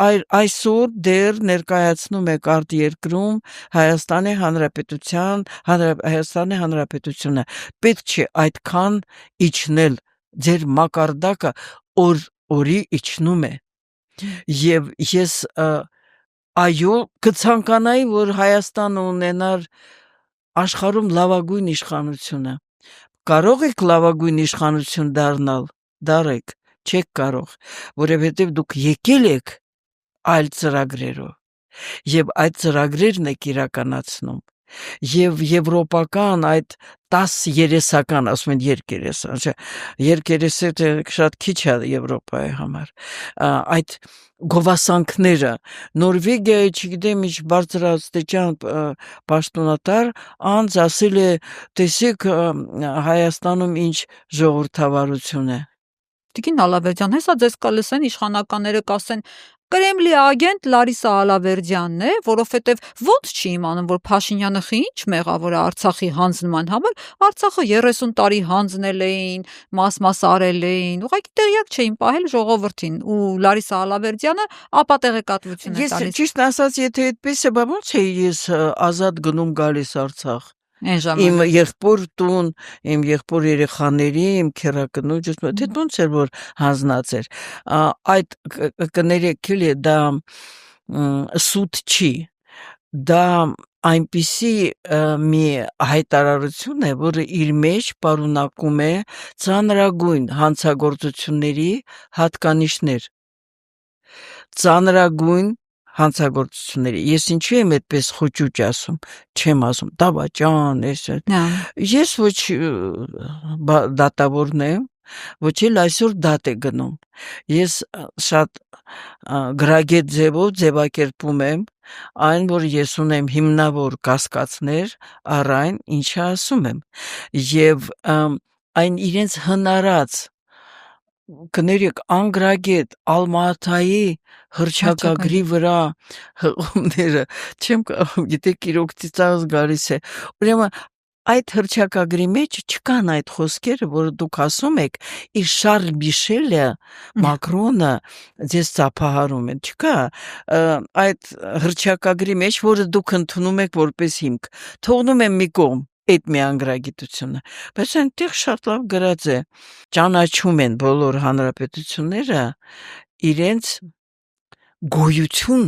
այսօր դեռ ներկայացնում եք երկրում Հայաստանի Հանրապետությունը պետք չէ այդքան իջնել, ձեր մակարդակը օրի իջնում է եւ ես այո կցանկանայի, որ Հայաստանը ունենար աշխարհում լավագույն իշխանությունը, կարող եք լավագույն իշխանություն դառնալ, դարեք, չեք կարող, որովհետեւ դուք եկել եք այլ ծրագրերով եւ այդ ծրագրերն եք իրականացնում եւ եվրոպական այդ 10 երեսական, ասում են երկերես, երկերեսը շատ քիչ է Եվրոպայի համար, այդ գովասանքները Նորվեգիայի, չգիտեմ, ինչ բարձրաստիճան պաշտոնատար անձ ասել է, տեսեք Հայաստանում ինչ ժողովրդավարություն է։ Տիկին Ալավերդյան, հեսա ձեզ կլսեն իշխանականները կասեն Կրեմլի ագենտ Լարիսա Ալավերդյանն է, որովհետև ոնց չի իմանում, որ Փաշինյանը ինչ մեղավոր է Արցախի հանձնման համար, Արցախը 30 տարի հանձնել էին, մաս արել էին, ուղղակի տեղյակ չէին պահել ժողովրդին, ու Լարիսա Ալավերդյանը ապատեղեկատվություն է տալիս։ Ես ճիշտ ասած, եթե այդպես է, բա ոնց է ես ազատ գնում գալիս Արցախ։ Այն Իմ ժամանակ եղբոր տուն, իմ եղբոր երեխաների, իմ քերակնուջս, թե ոնց էր որ հանձնած էր։ Այդ կներեք էլի դա սուտ չի։ Դա այնպիսի մի հայտարարություն է, որը իր մեջ պարունակում է ծանրագույն հանցագործությունների հատկանիշներ։ Ծանրագույն հանցագործությունների։ Ես ինչու եմ այդպես խոճուճ ասում, չեմ ասում, դավաճան, ես ոչ դատավորն եմ, ոչ էլ այսօր դատ է գնում։ Ես շատ գրագետ ձևով ձևակերպում եմ այն, որ ես ունեմ հիմնավոր կասկածներ առ այն, ինչը ասում եմ, եւ այն իրենց հնարած կներեք անգրագետ Ալմատայի հռչակագրի վրա հղումները չեմ կարող, գիտեք, իրոք ծիծաղս գալիս է։ Ուրեմն այդ հռչակագրի մեջ չկան այդ խոսքերը, որ դուք ասում եք, իր Շարլ Միշելը, Մակրոնը ձեզ ծափահարում են, չկա այդ հռչակագրի մեջ, որը դուք ընդունում եք որպես հիմք։ Թողնում եմ մի կողմ այդ մի անգրագիտությունը, բայց այնտեղ շատ լավ գրած է, ճանաչում են բոլոր հանրապետությունները իրենց գոյություն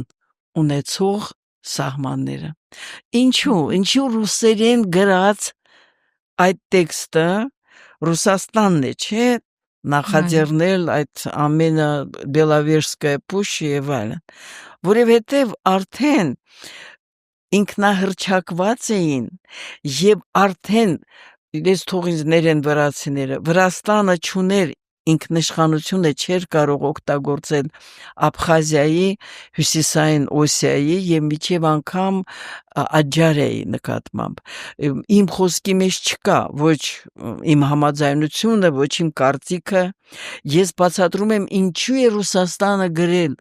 ունեցող սահմանները։ Ինչու ռուսերեն գրած այդ տեքստը Ռուսաստանն է, չէ, նախաձեռնել այդ ամենը Բելավերսկայա պուշը եւ այլն, որովհետեւ արդեն ինքնահռչակված էին եւ արդեն իրենց թողինձներ են վրացիները, Վրաստանը չուներ ինքնիշխանությունը չէր կարող օգտագործել Աբխազիայի, Հյուսիսային Օսիայի եւ միջև անգամ Աջարիայի նկատմամբ։ Իմ խոսքի մեջ չկա ոչ իմ համաձայնությունը, ոչ իմ կարծիքը։ Ես բացատրում եմ ինչու է Ռուսաստանը գրել,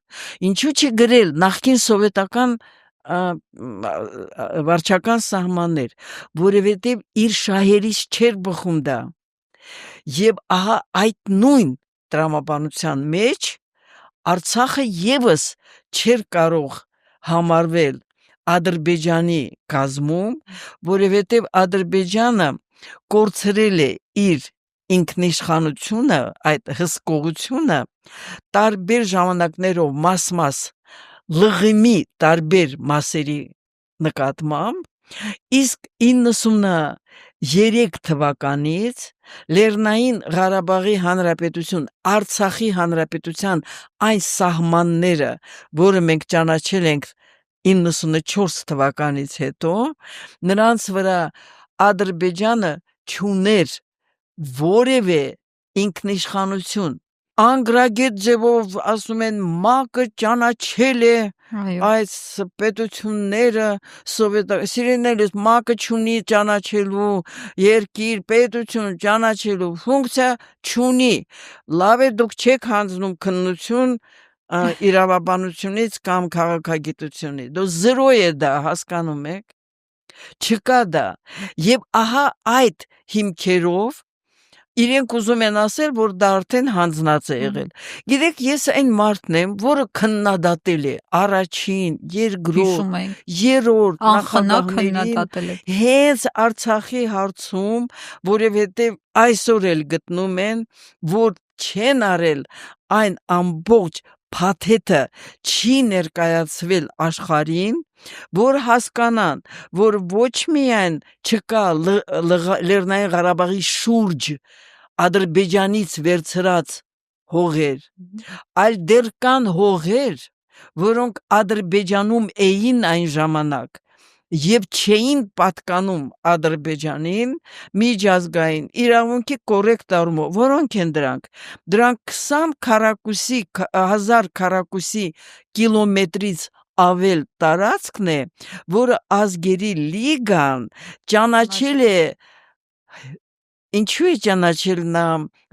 ինչու չի գրել նախկին սովետական վարչական սահմաններ, որովհետև իր շահերից չէր բխում դա։ Եվ ահա այդ նույն տրամաբանության մեջ Արցախը եւս չէր կարող համարվել Ադրբեջանի կազմում, որովհետև Ադրբեջանը կորցրել է իր ինքնիշխանությունը, այդ հսկողությունը տարբեր ժամանակներով մաս լղիմի տարբեր մասերի նկատմամբ, իսկ 93 թվականից Լեռնային Ղարաբաղի Հանրապետություն, Արցախի Հանրապետության այն սահմանները, որը մենք ճանաչել ենք 94 թվականից հետո, նրանց վրա Ադրբեջանը չուներ որևէ ինքնիշխանություն։ Անգրագետ ձևով ասում են ՄԱԿ-ը ճանաչել է այս պետությունները, սիրելիներս, ՄԱԿ-ը չունի ճանաչելու երկիր, պետություն ճանաչելու ֆունկցիա չունի։ Լավ է դուք չեք հանձնում քննություն իրավաբանությունից կամ քաղաքագիտությունից։ Դու զրո է դա, հասկանում եք։ Չկա դա։ Եվ ահա այդ հիմքերով իրենք ուզում են ասել, որ դա արդեն հանձնած է եղել։ Գիտեք, ես այն մարդն եմ, որը քննադատել է առաջին, երկրորդ, երրորդ նախագահներին հենց Արցախի հարցում, որովհետև այսօր էլ գտնում են, որ չեն արել այն ամբողջ փաթեթը չի ներկայացվել աշխարհին, որ հասկանան, որ ոչ միայն չկա Լեռնային Ղարաբաղի շուրջ Ադրբեջանից վերցրած հողեր, այլ դեռ կան հողեր, որոնք Ադրբեջանում էին այն ժամանակ, եւ չէին պատկանում Ադրբեջանին միջազգային իրավունքի կոռեկտ առումով, որոնք են դրանք 20 քառակուսի 1000 քառակուսի կիլոմետրից ավել տարածքն է, որը ազգերի լիգան ճանաչել է ինչու է ճանաչել նա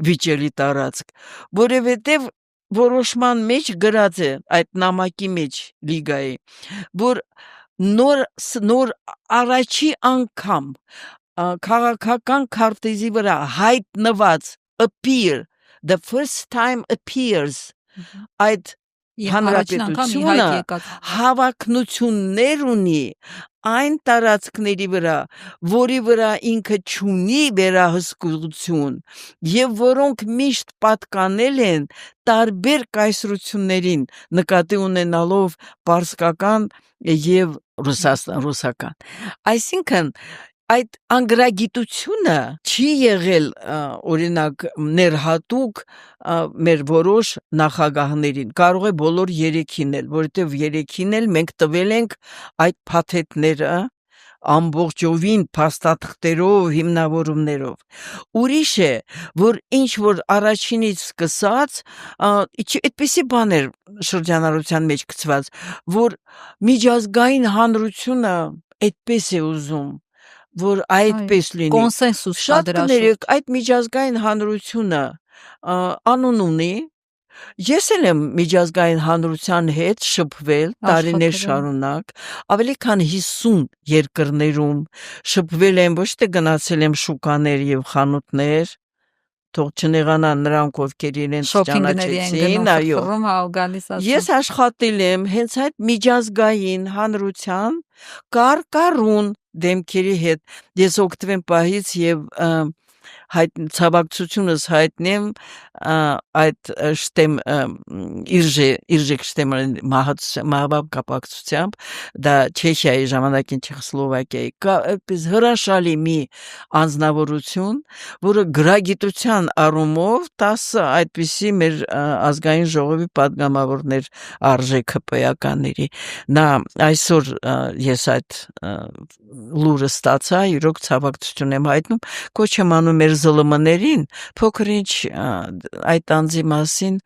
վիճելի տարածք, որովհետև որոշման մեջ գրած է այդ նամակի մեջ լիգայի, որ նոր առաջի անգամ քաղաքական քարտեզի վրա հայտնված appear, the first time appears այդ հանրապետությունը հավակնություններ ունի այն տարածքների վրա, որի վրա ինքը չունի վերահսկողություն եւ որոնք միշտ պատկանել են տարբեր կայսրություններին նկատի ունենալով պարսկական եւ ռուսական այսինքն այդ անգրագիտությունը չի եղել օրինակ ներհատուկ մեր որոշ նախագահներին կարող է բոլոր երեքին էլ որովհետև երեքին էլ մենք տվել ենք այդ փաթեթները ամբողջովին փաստաթղթերով հիմնավորումներով ուրիշ է որ ինչ որ առաջինից սկսած այդպիսի բաներ շրջանառության մեջ գծված որ միջազգային հանրությունը այդպես է ուզում որ այդպես լինի կոնսենսուս շատ կներեք այդ միջազգային հանրությունը անուն ունի ես էլ եմ միջազգային հանրության հետ շփվել տարիներ շարունակ ավելի քան 50 երկրներում շփվել եմ ոչ թե գնացել եմ շուկաներ եւ խանութներ թող չնեղանան նրանք ովքեր իրենց ճանաչեցին այո ես աշխատել եմ հենց այդ միջազգային հանրության կարկառուն դեմքերի հետ ես օգտվեմ պահից եւ ցավակցությունս հայտնեմ այդ շտեմ իրժեք շտեմը մահվան կապակցությամբ դա Չեխիայի ժամանակին Չեխոսլովակիայի այդպես հրաշալի մի անձնավորություն որը գրագիտության առումով 10 այդպիսի մեր ազգային ժողովի падգամավորներ արժեք հպեականների նա այսօր ես այդ լուրը ստացա իրոք ցավակցություն եմ հայտնում կոչ եմ անում մեր ԶԼՄ-ներին փոքր-ինչ այդ անձի մասին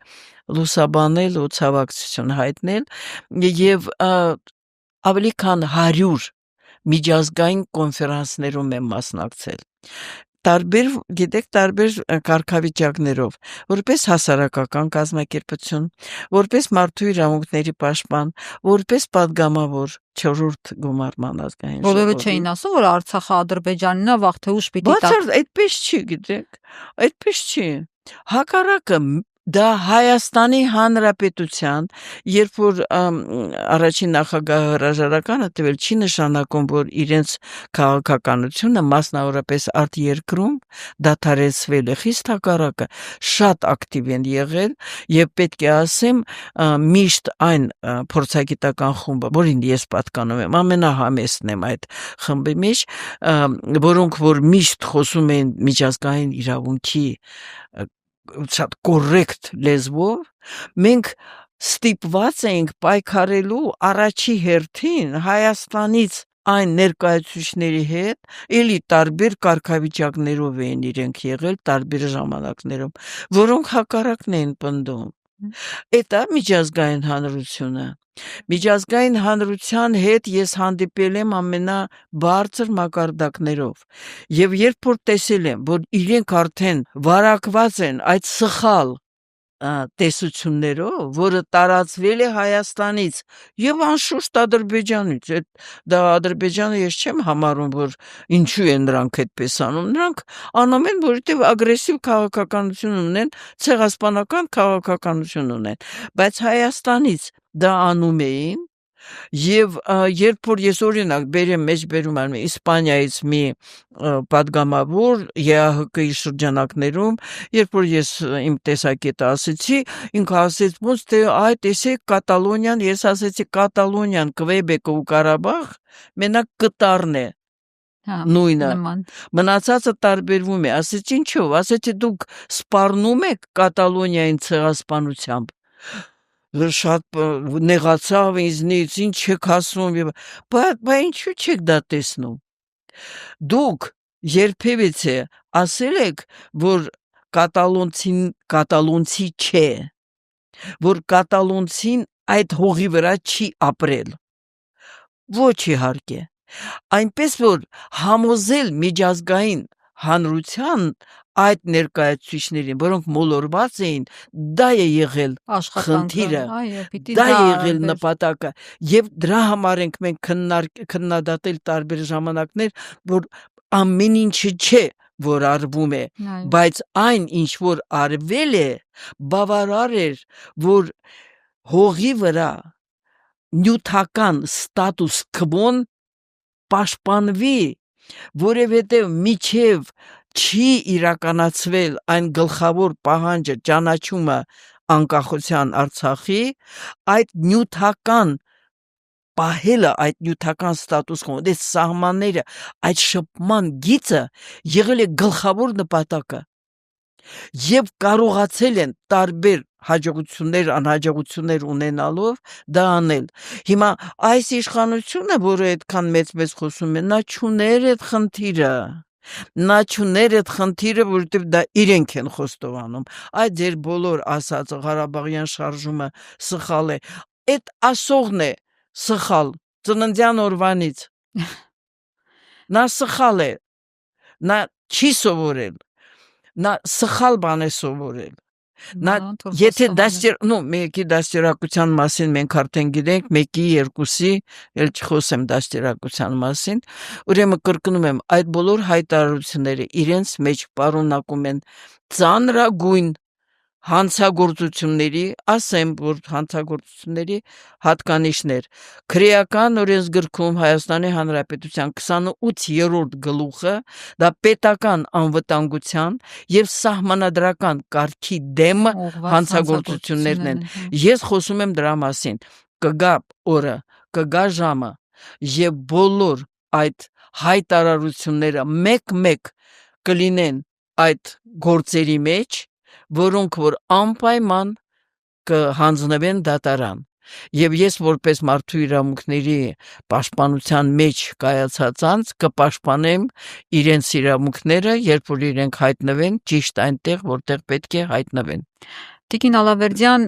լուսաբանել ու ցավակցություն հայտնել եւ ավելի քան 100 միջազգային կոնֆերանսներում եմ մասնակցել տարբեր կարգավիճակներով որպես հասարակական կազմակերպություն որպես մարդու իրավունքների պաշտպան որպես падգամավոր 4-րդ գումարման ազգային ժողովի բոլորը չէին ասում որ Արցախը Ադրբեջանին է վաղ թե ուշ պիտի բացարձ այդպես չի գիտեք այդպես չի հակառակը դա Հայաստանի Հանրապետության երբ որ առաջին նախագահը հրաժարականը տվել չի նշանակում որ իրենց քաղաքականությունը մասնավորապես արտերկրում դադարեցվել է խիստ հակառակը շատ ակտիվ են եղել եւ պետք է ասեմ միշտ այն փորձագիտական խումբը որին ես պատկանում եմ ամենահամեստն եմ այդ խմբի մեջ որոնք որ միշտ խոսում են միջազգային իրավունքի շատ կոռեկտ լեզվով մենք ստիպված ենք պայքարելու առաջի հերթին Հայաստանից այն ներկայացուցիչների հետ էլի տարբեր կարգավիճակներով են իրենք եղել տարբեր ժամանակներում որոնք հակառակն են պնդում Էտա միջազգային հանրությունը միջազգային հանրության հետ ես հանդիպել եմ ամենաբարձր մակարդակներով եւ երբ որ տեսել եմ որ իրենք արդեն վարակված են այդ սխալ տեսություններով որը տարածվել է Հայաստանից եւ անշուշտ Ադրբեջանից դա Ադրբեջանը ես չեմ համարում որ ինչու են նրանք այդպես անում նրանք անում են որովհետեւ ագրեսիվ քաղաքականություն ունեն ցեղասպանական քաղաքականություն ունեն բայց Հայաստանից դա անում էին եւ երբ որ ես օրինակ բերում եմ Իսպանիայից մի падգամավոր ԵԱՀԿ-ի շրջանակներում երբ որ ես իմ տեսակետը ասեցի ինքը ասեց ոնց թե այ տեսեք Կատալոնիան ես ասեցի Կատալոնիան Կվեբեկը ու Ղարաբաղ մենակ կտարն է նույնը մնացածը տարբերվում է ասեցի ինչով ասեցի դուք սպառնում եք Կատալոնիային ցեղասպանությամբ շատ նեղացավ ինձնից, ինչ եք ասում, բա ինչու չեք դա տեսնում։ Դուք երբևիցե ասել եք, որ կատալոնցի չէ, որ կատալոնցին այդ հողի վրա չի ապրել։ Ոչ իհարկե։ Այնպես որ համոզել միջազգային հանրության այդ ներկայացուցիչներին, որոնք մոլորված էին, դա է եղել խնդիրը, դա է եղել նպատակը, եւ դրա համար ենք մենք քննադատել տարբեր ժամանակներ, որ ամեն ինչը չէ, որ արվում է, բայց այն ինչ որ արվել է, բավարար էր, որ հողի վրա նյութական ստատուս քվոն պաշտպանվի, որովհետև միջև չի իրականացվել այն գլխավոր պահանջը ճանաչումը անկախության Արցախի, այդ նյութական պահելը, այդ նյութական ստատուսը, այդ սահմանները, այդ շփման գիծը եղել է գլխավոր նպատակը եւ կարողացել են տարբեր հաջողություններ, անհաջողություններ ունենալով դա անել։ Հիմա այս իշխանությունը, որը այդքան մեծ խոսում է, նա չուներ այդ խնդիրը։ Նա չուներ այդ խնդիրը, որովհետև դա իրենք են խոստովանում։ Այդ ձեր բոլոր ասածը Ղարաբաղյան շարժումը սխալ է։ Այդ ասողն է սխալ ծննդյան օրվանից։ Նա սխալ է։ Նա չի սովորել։ Նա սխալ բան է սովորել։ Նա եթե մեկի դաստիարակության մասին մենք արդեն գիտենք, մեկի, երկուսի, ել չխոսեմ դաստիարակության մասին, ուրեմն կրկնում եմ, այդ բոլոր հայտարարությունները իրենց մեջ պարունակում են ծանրագույն հանցագործությունների, ասեմ, որ հանցագործությունների հատկանիշներ։ Քրեական օրենսգրքում Հայաստանի Հանրապետության 28-րդ գլուխը դա պետական անվտանգության եւ սահմանադրական կարգի դեմ հանցագործություններն են։ Ես խոսում եմ դրա մասին։ Կգա օրը, կգա ժամը եւ բոլոր այդ հայտարարությունները մեկ-մեկ կլինեն այդ գործերի մեջ, որոնք որ անպայման կհանձնվեն դատարան։ Եվ ես որպես մարդու իրավունքների պաշտպանության մեջ կայացած անձ կպաշտպանեմ իրենց իրավունքները, երբ որ իրենք հայտնվեն ճիշտ այնտեղ, որտեղ պետք է հայտնվեն։ Տիկին Ալավերդյան,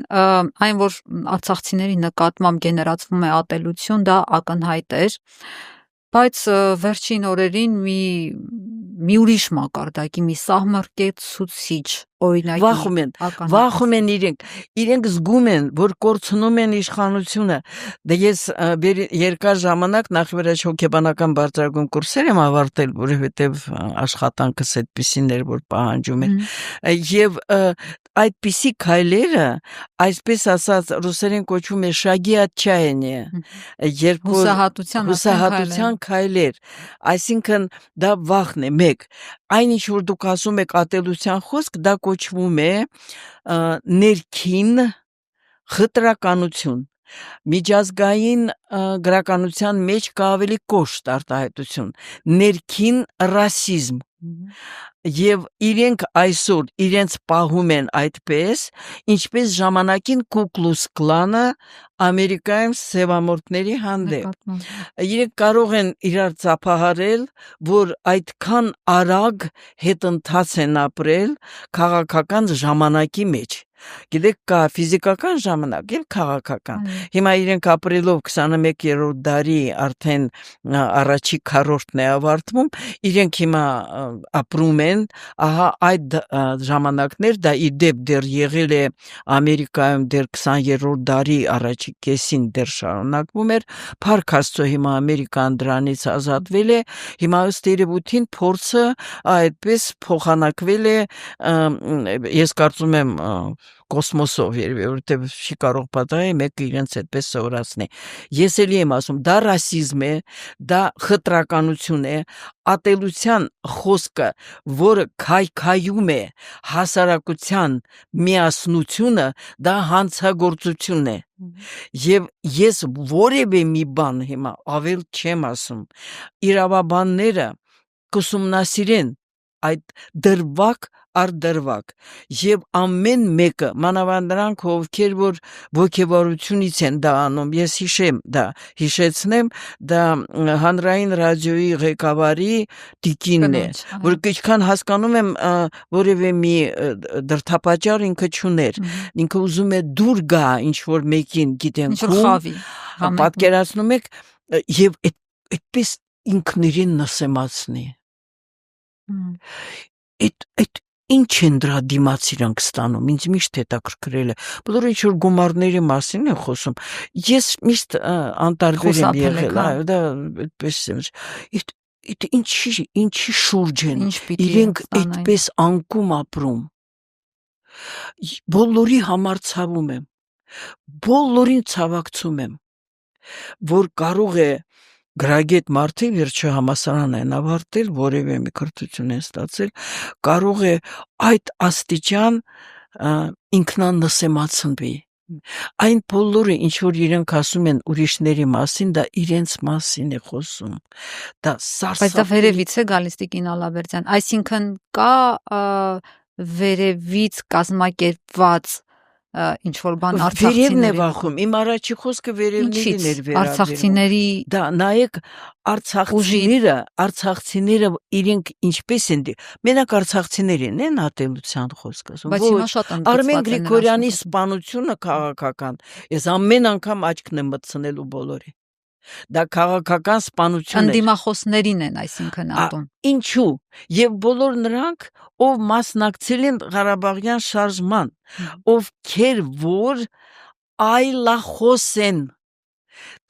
այն որ արցախցիների նկատմամբ գեներացվում է ատելություն, դա ակնհայտ էր, բայց վերջին օրերին մի ուրիշ մակարդակի, մի սահմռկեցուցիչ օրինակի վախում են իրենք զգում են, որ կորցնում են իշխանությունը։ Դե ես երկար ժամանակ նախվերջ հոգեբանական բարձրագույն կուրսեր եմ ավարտել, որովհետև աշխատանքս այդպիսին էր, որ պահանջում է։ Եվ այդպիսի քայլերը, այսպես ասած, ռուսերեն կոչվում է շագի отчаяние, երբ հուսահատության քայլեր, այսինքն դա վախն է, մեկ, այն ինչ որ դուք ասում եք ատելության խոսք, դա կոչվում է ներքին խտրականություն։ Միջազգային գրականության մեջ կա ավելի կոշտ արտահայտություն, ներքին ռասիզմ։ Եվ իրենք այսօր իրենց պահում են այդպես, ինչպես ժամանակին Կուկլուս Կլանը Ամերիկայում սևամորթների հանդեպ։ Իրենք կարող են իրար ծափահարել, որ այդքան արագ հետընթաց են ապրել քաղաքական ժամանակի մեջ։ Գիտեք, կա ֆիզիկական ժամանակ եւ քաղաքական։ Հիմա իրենք ապրելով 21-րդ դարի արդեն առաջի քառորդն է ավարտվում, իրենք հիմա ապրում են, ահա այդ ժամանակներ դա իդեպ դեռ եղել է Ամերիկայում դեռ 20-րդ դարի առաջի կեսին դեռ շարունակվում էր, փառք Աստծո հիմա Ամերիկան դրանից ազատվել է, հիմա ըստ երևույթին փորձը այդպես փոխանակվել է, ես կարծում եմ կոսմոսով, որովհետև չի կարող պատահել մեկը իրենց այդպես սովորացնի։ Ես էլի եմ ասում, դա ռասիզմ է, դա խտրականություն է, ատելության խոսքը, որը քայքայում է հասարակության միասնությունը, դա հանցագործություն է։ Եվ ես որևէ մի բան հիմա ավել չեմ ասում, իրավաբանները կուսումնասիրեն այդ դրվագ արդրվակ եւ ամեն մեկը մանավանդ նրանք ովքեր որ ոգևորությունից են դա անում ես հիշեցնեմ դա հանրային ռադիոյի ղեկավարի տիկինն է որ ինչքան հասկանում եմ որևէ մի դրդապատճառ ինքը չուներ ինքը ուզում է դուր գա ինչ որ մեկին գիտենք պատկերացնում եք եւ այդպես ինքներին նսեմացնի այդ ինչ են դրա դիմաց իրանք ստանում ինձ միշտ հետաքրքրել է բոլորը ինչ որ գումարների մասին են խոսում ես միշտ անտարբեր եմ եղել դա այդպես եմ այդ ինչի շուրջ են իրենք այդպես անկում ապրում բոլորի համար ցավում եմ բոլորին ցավակցում եմ որ կարող է գրագետ մարդը վերջը համասարան են ավարտել, որևէ մի կրթություն են ստացել, կարող է այդ աստիճան ինքնանսեմացնվի։ Այն բոլորը, ինչ որ իրենք ասում են ուրիշների մասին, դա իրենց մասին է խոսում։ Դա սարսափելի։ Բայց դա վերևից է գալիս Տիկին Ալավերդյան, այսինքն կա վերևից կազմակերպված ինչ որ բան արցախցիներն է վախում իմ առաջի խոսքը վերևներին էր վերաբերում արցախցիների դա նայեք արցախցիները իրենք ինչպես են մենակ արցախցիներին են ատելության խոսքը ասում Արմեն Գրիգորյանի սպանությունը քաղաքական ես ամեն անգամ աչքն եմ մտցնելու բոլորի դա քաղաքական սպանություն է ընդդիմախոսներին են այսինքն ատում ինչու եւ բոլոր նրանք ով մասնակցել են Ղարաբաղյան շարժման ովքեր որ այլախոս են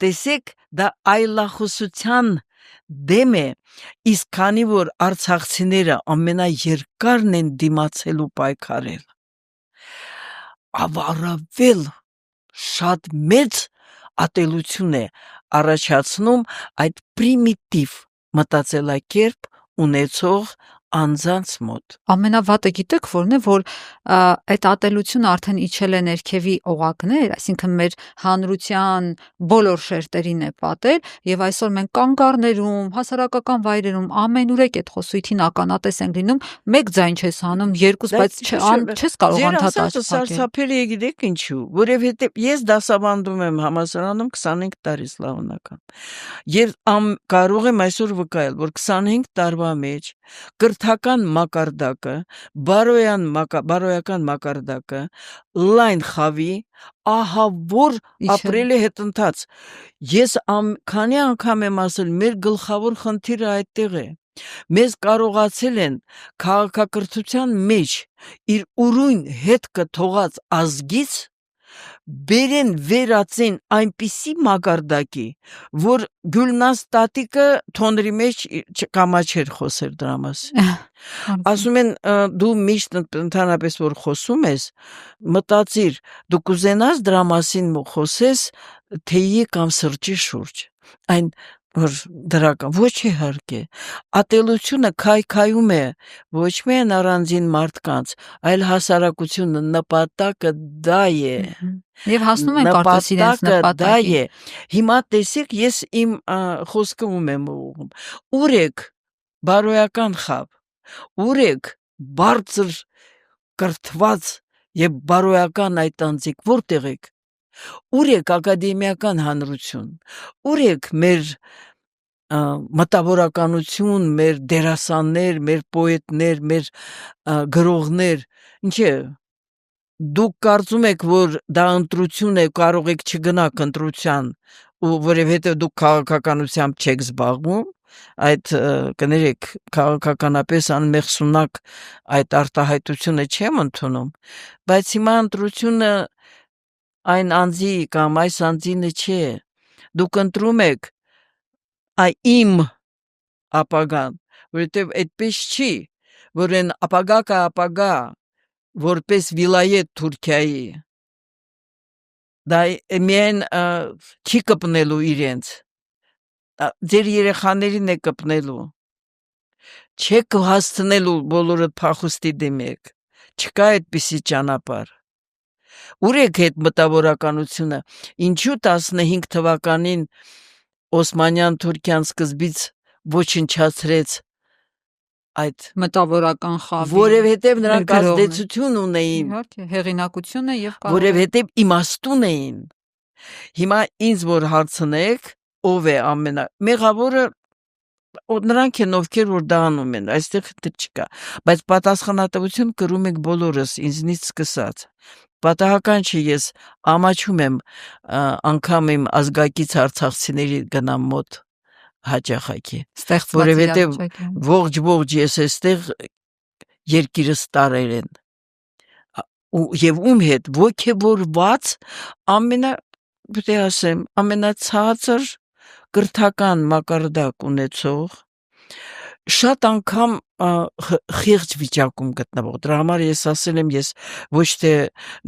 տեսեք դա այլախոսության դեմ է իսկ քանի որ արցախցիները ամենաերկարն են դիմացելու պայքարել ավարավել շատ մեծ ատելություն է առաջացնում այդ պրիմիտիվ մտածելակերպ ունեցող անձանց մոտ ամենավատը գիտեք որն է որ այդ ատելությունը արդեն իջել է ներքևի օղակներ այսինքն մեր հանրության բոլոր շերտերին է պատել եւ այսօր մենք կանգառներում հասարակական վայրերում ամենուրեք այդ խոսույթին ականատես ենք լինում մեկ ձայն չես հանում երկուս բայց չես կարող անդադար սարսափելի է գիտեք ինչու որովհետեւ ես դասավանդում եմ համալսարանում 25 տարի սլավոնական եւ կարող եմ այսօր վկայել որ 25 տարվա մեջ կրթական մակարդակը բարոյական մակարդակը լայն խավի ահա որ ապրել է հետընթաց ես քանի անգամ եմ ասել մեր գլխավոր խնդիրը այդտեղ է մեզ կարողացել են քաղաքակրթության մեջ իր ուրույն հետքը թողած ազգից բերեն վերածեն այնպիսի մակարդակի որ Գյուլնաստատիկը թոնրի մեջ կամաչեր խոսեր դրա մասին ասում են դու միշտ ընդհանրապես որ խոսում ես մտածիր դու կուզենաս դրա մասին խոսես թեյի կամ սրճի շուրջ այն որ դրական ոչ իհարկե ատելությունը քայքայում է ոչ միայն առանձին մարդկանց այլ հասարակությունը նպատակը դա է եւ հասնում են կարծես իրենց նպատակի հիմա տեսեք ես իմ խոսքը ում եմ ուղղում ուրեք բարոյական խավ ուրեք բարձր կրթված եւ բարոյական այդ անձիկ որտեղ եք ուրեք ակադեմիական հանրություն ուրեք մեր մտավորականություն մեր դերասաններ մեր պոետներ մեր գրողներ ինչ է դուք կարծում եք որ դա ընտրություն է կարող եք չգնաք ընտրության ու որովհետեւ դուք քաղաքականությամբ չեք զբաղվում այդ կներեք քաղաքականապես անմեղսունակ այդ արտահայտությունը չեմ ընդունում բայց հիմա ընտրությունը այն անձի կամ այս անձինը չէ դուք ընտրում եք իմ ապագան որովհետև այդպես չի որ են ապագա որպես վիլայետ Թուրքիայի դա միայն չի կպնելու իրենց ձեր երեխաներին է կպնելու չեք հասցնելու բոլորը փախուստի դիմեք չկա այդպիսի ճանապարհ ուր եք այդ մտավորականությունը ինչու 15 թվականին Օսմանյան Թուրքիան սկզբից ոչնչացրեց այդ մտավորական խավի, որովհետև նրանք գրողն է։ ազդեցություն ունեին, Իհարկե, հեղինակությունը եւ որովհետև իմաստուն էին։ Հիմա ինձ որ հարցնեք, ով է մեղավորը, նրանք են, ովքեր որ դա անում են, այստեղ դեռ չկա, բայց պատասխանատվություն կրում ենք բոլորս, ինձնից սկսած։ Պատահական չի, ես ամաչում եմ անգամ իմ ազգակից արցախցիների գնամ մոտ հաճախակի, որովհետև ողջ ես էստեղ երկիրս տարել են եւ ում հետ ոգևորված պետք է ասեմ ամենացածր կրթական մակարդակ ունեցող, շատ անգամ խիղճ վիճակում գտնվող, դրա համար ես ասել եմ, ես ոչ թե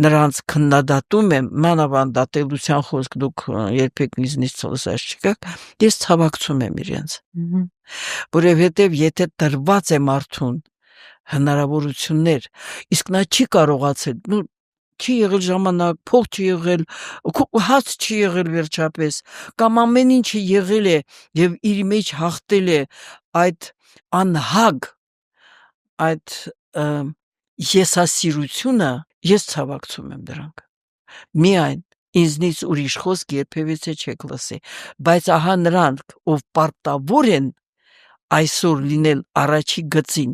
նրանց քննադատում եմ, մանավանդատելության խոսք դուք երբեք ինձնից խոսած չկաք, ես ցավակցում եմ իրենց, որովհետև եթե տրված է մարդուն հնարավորություններ, իսկ նա չի կարողացել, չի եղել ժամանակ, փող չի եղել, հաց չի եղել վերջապես, կամ ամեն ինչը եղել է եւ իր մեջ հաղթել է այդ անհագ, այդ եսասիրությունը, ես ցավակցում եմ դրանք։ Միայն ինձնից ուրիշ խոսք երբևիցե չեք լսի, բայց ահա նրանք, ով պարտավոր են այսօր լինել առաջի գծին,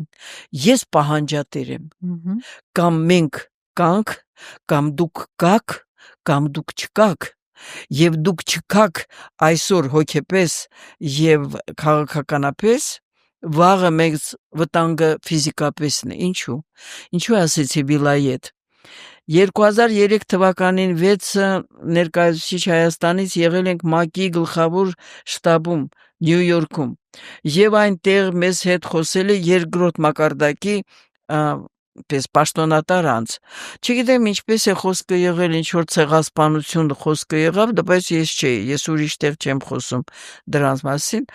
ես պահանջատեր եմ, կամ մենք կանք, կամ դուք կաք, կամ դուք չկաք, եւ դուք չկաք այսօր հոգեպես եւ քաղաքականապես, վաղը մեծ վտանգը ֆիզիկապեսն է, ինչու ասեցի վիլայետ, 2003 թվականին 6 ներկայացուցիչ Հայաստանից եղել ենք ՄԱԿ-ի գլխավոր շտաբում Նյու Յորքում եւ այնտեղ մեզ հետ խոսել է երկրորդ մակարդակի պես պաշտոնատար անձ, չգիտեմ ինչպես է խոսքը եղել, ինչ որ ցեղասպանություն խոսքը եղավ, բայց ես ուրիշ տեղ չեմ խոսում դրանց մասին,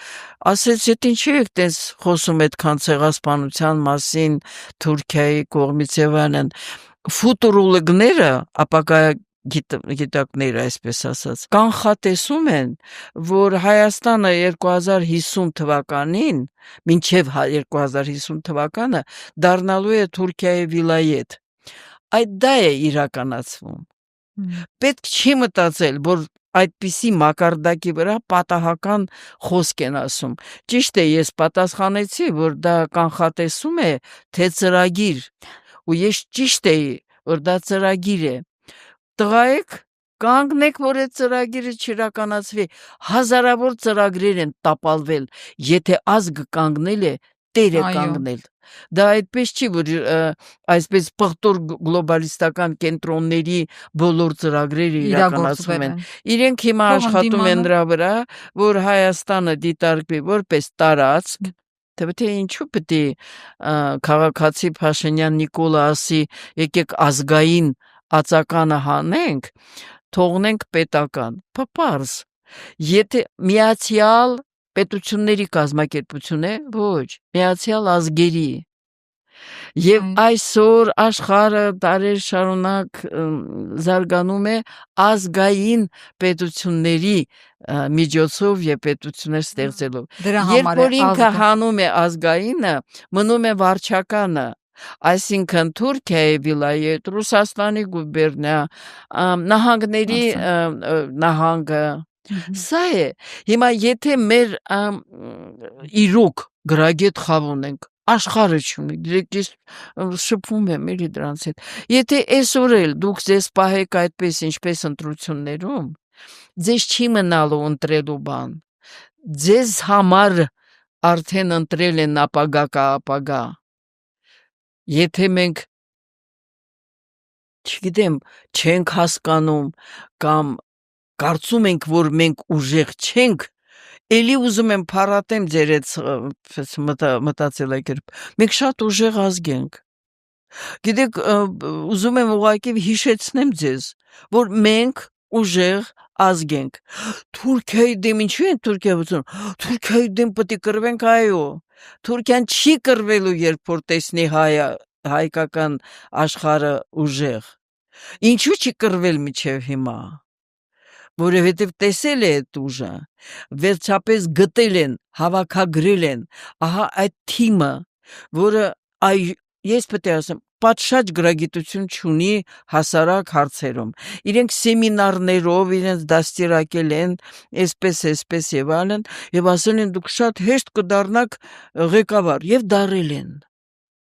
ասեց, եթե ինչի եք տես խոսում այդքան ցեղասպանության մասին Թուրքիայի կողմից եւ այլն, ֆուտուրոլոգները, ապակա գիտակները, այսպես ասած, կանխատեսում են, որ Հայաստանը 2050 թվականին, մինչև 2050 թվականը դառնալու է Թուրքիայի վիլայետ։ Այդ դա է իրականացվում։ Պետք չի մտածել, որ այդպիսի մակարդակի վրա պատահական խոսք են ասում։ Ճիշտ է, ես պատասխանեցի, որ դա կանխատեսում է, թե ծրագիր, ու ես ճիշտ էի, որ դա ծրագիր է։ Տղայեք, կանգնեք, որ այդ ծրագիրը չիրականացվի, հազարավոր ծրագրեր են տապալվել, եթե ազգը կանգնել է, Տեր է կանգնել։ Դա այդպես չի, որ այսպես պղտոր գլոբալիստական կենտրոնների բոլոր ծրագրերը իրականացվում են։ Իրենք հիմա աշխատում են դրա վրա, որ Հայաստանը դիտարկվի որպես տարածք, թե ինչու պետք է քաղաքացի Փաշինյան Նիկոլը ասի, եկեք ազգային ածականը հանենք, թողնենք պետական, պարզ, եթե միացյալ պետությունների կազմակերպություն է, ոչ, միացյալ ազգերի, եւ այսօր աշխարհը դարեր շարունակ զարգանում է ազգային պետությունների միջոցով եւ պետություններ ստեղծելով, երբ որ ինքը հանում է ազգայինը, մնում է վարչականը, այսինքն Թուրքիայի վիլայետ, Ռուսաստանի գուբերնիա, նահանգների նահանգը, սա է։ Հիմա եթե մեր իրոք գրագետ խավ ունենք, աշխարհը չունենք, ես շփվում եմ էլի դրանց հետ, եթե այսօր էլ դուք ձեզ պահեք այդպես, ինչպես ընտրություններում, ձեզ չի մնալու ընտրելու բան, ձեզ համար արդեն ընտրել են ապագա, եթե մենք չգիտեմ, չենք հասկանում կամ կարծում ենք, որ մենք ուժեղ չենք, էլի ուզում եմ փառատեմ ձեր այդ մտածելակերպ, մենք շատ ուժեղ ազգ ենք, գիտեք, ուզում եմ ուղղակի հիշեցնեմ ձեզ, որ մենք ուժեղ ազգ ենք, Թուրքիայի դեմ ինչու են Թուրքիայի դեմ պետք է կռվենք, այո, Թուրքիան չի կռվելու, երբ որ տեսնի հայկական աշխարհը ուժեղ, ինչու չի կռվել մինչև հիմա, որովհետև տեսել է այդ ուժը, վերջապես գտել են, հավաքագրել են, ահա այդ թիմը, որը ես պետք է ասեմ պատշաճ գրագիտություն չունի հասարակ հարցերում։ Իրենք սեմինարներով իրենց դաստիարակել են, այսպես եւ այլն, եւ ասել են դուք շատ հեշտ կդառնաք ղեկավար եւ դարել են։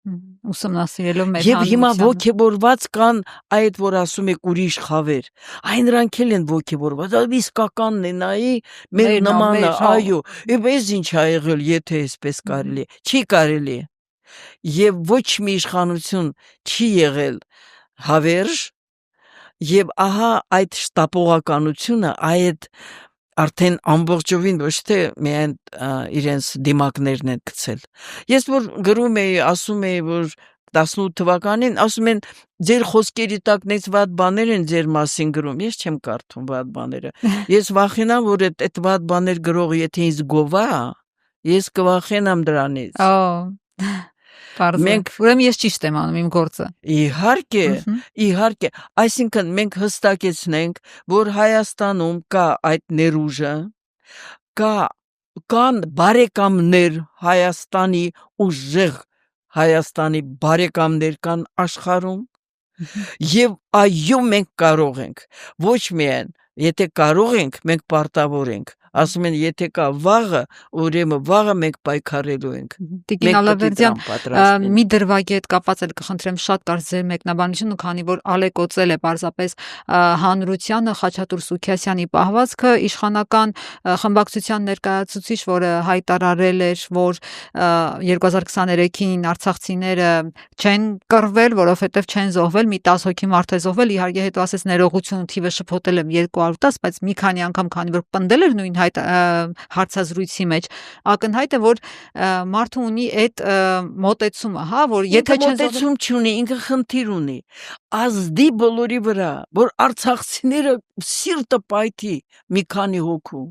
Ուսումնասիրելով մեր Եվ հիմա հանրությանը։ ոգևորված կան այդ, որ ասում եք ուրիշ խավեր։ Այն նրանք էլ են ոգևորված, իսկականն է, նայի, մեր նմանը, այո, եւ ես ինչ ա եղել, եթե այսպես կարելի, չի կարելի։ Եվ ոչ մի իշխանություն չի եղել հավերժ, եւ ահա այդ շտապողականությունը, այդ արդեն ամբողջովին ոչ թե միայն իրենց դիմակներն են գցել։ Ես որ գրում էի, ասում էի, որ 18 թվականին ասում են ձեր խոսքերի տակ նենց վատ բաներ են ձեր մասին գրում, ես չեմ կարդում վատ բաները։ Ես վախենամ, որ այդ վատ բաներ գրողը եթե ինձ գովա, ես կվախենամ դրանից։ Մենք ուրեմն ես ճիշտ եմ անում իմ գործը։ Իհարկե, այսինքն մենք հստակեցնենք, որ Հայաստանում կա այդ ներուժը, կան բարեկամներ Հայաստանի ուժեղ Հայաստանի բարեկամներ կան աշխարհում, եւ այո մենք կարող ենք, ոչ միայն եթե կարող ենք, մենք պարտավոր ենք, ասում են եթե կա վաղը, ուրեմն վաղը մենք պայքարելու ենք։ Տիկին Ալավերդյան, մի դրվագի հետ կապված էլ կխնդրեմ շատ կարճ ձեր մեկնաբանությունը, քանի որ ալեկոծել է պարզապես հանրությանը Խաչատուր Սուքիասյանի պահվածքը, իշխանական խմբակցության ներկայացուցիչ, որը հայտարարել էր, որ 2023-ին արցախցիները չեն կռվել, որովհետև չեն զոհվել, մի 10 հոգի մարդ է զոհվել, իհարկե հետո ասես ներողություն թիվը շփոթել եմ 210, բայց մի քանի անգամ, քանի որ պնդել էր նույն հարցազրույցի մեջ, ակնհայտ է, որ մարդը ունի այդ մոտեցումը, հա, որ եթե չեն մոտեցում չունի, ինքը խնդիր ունի, ազդի բոլորի վրա, որ արցախցիները սիրտը պայթի մի քանի հոգու։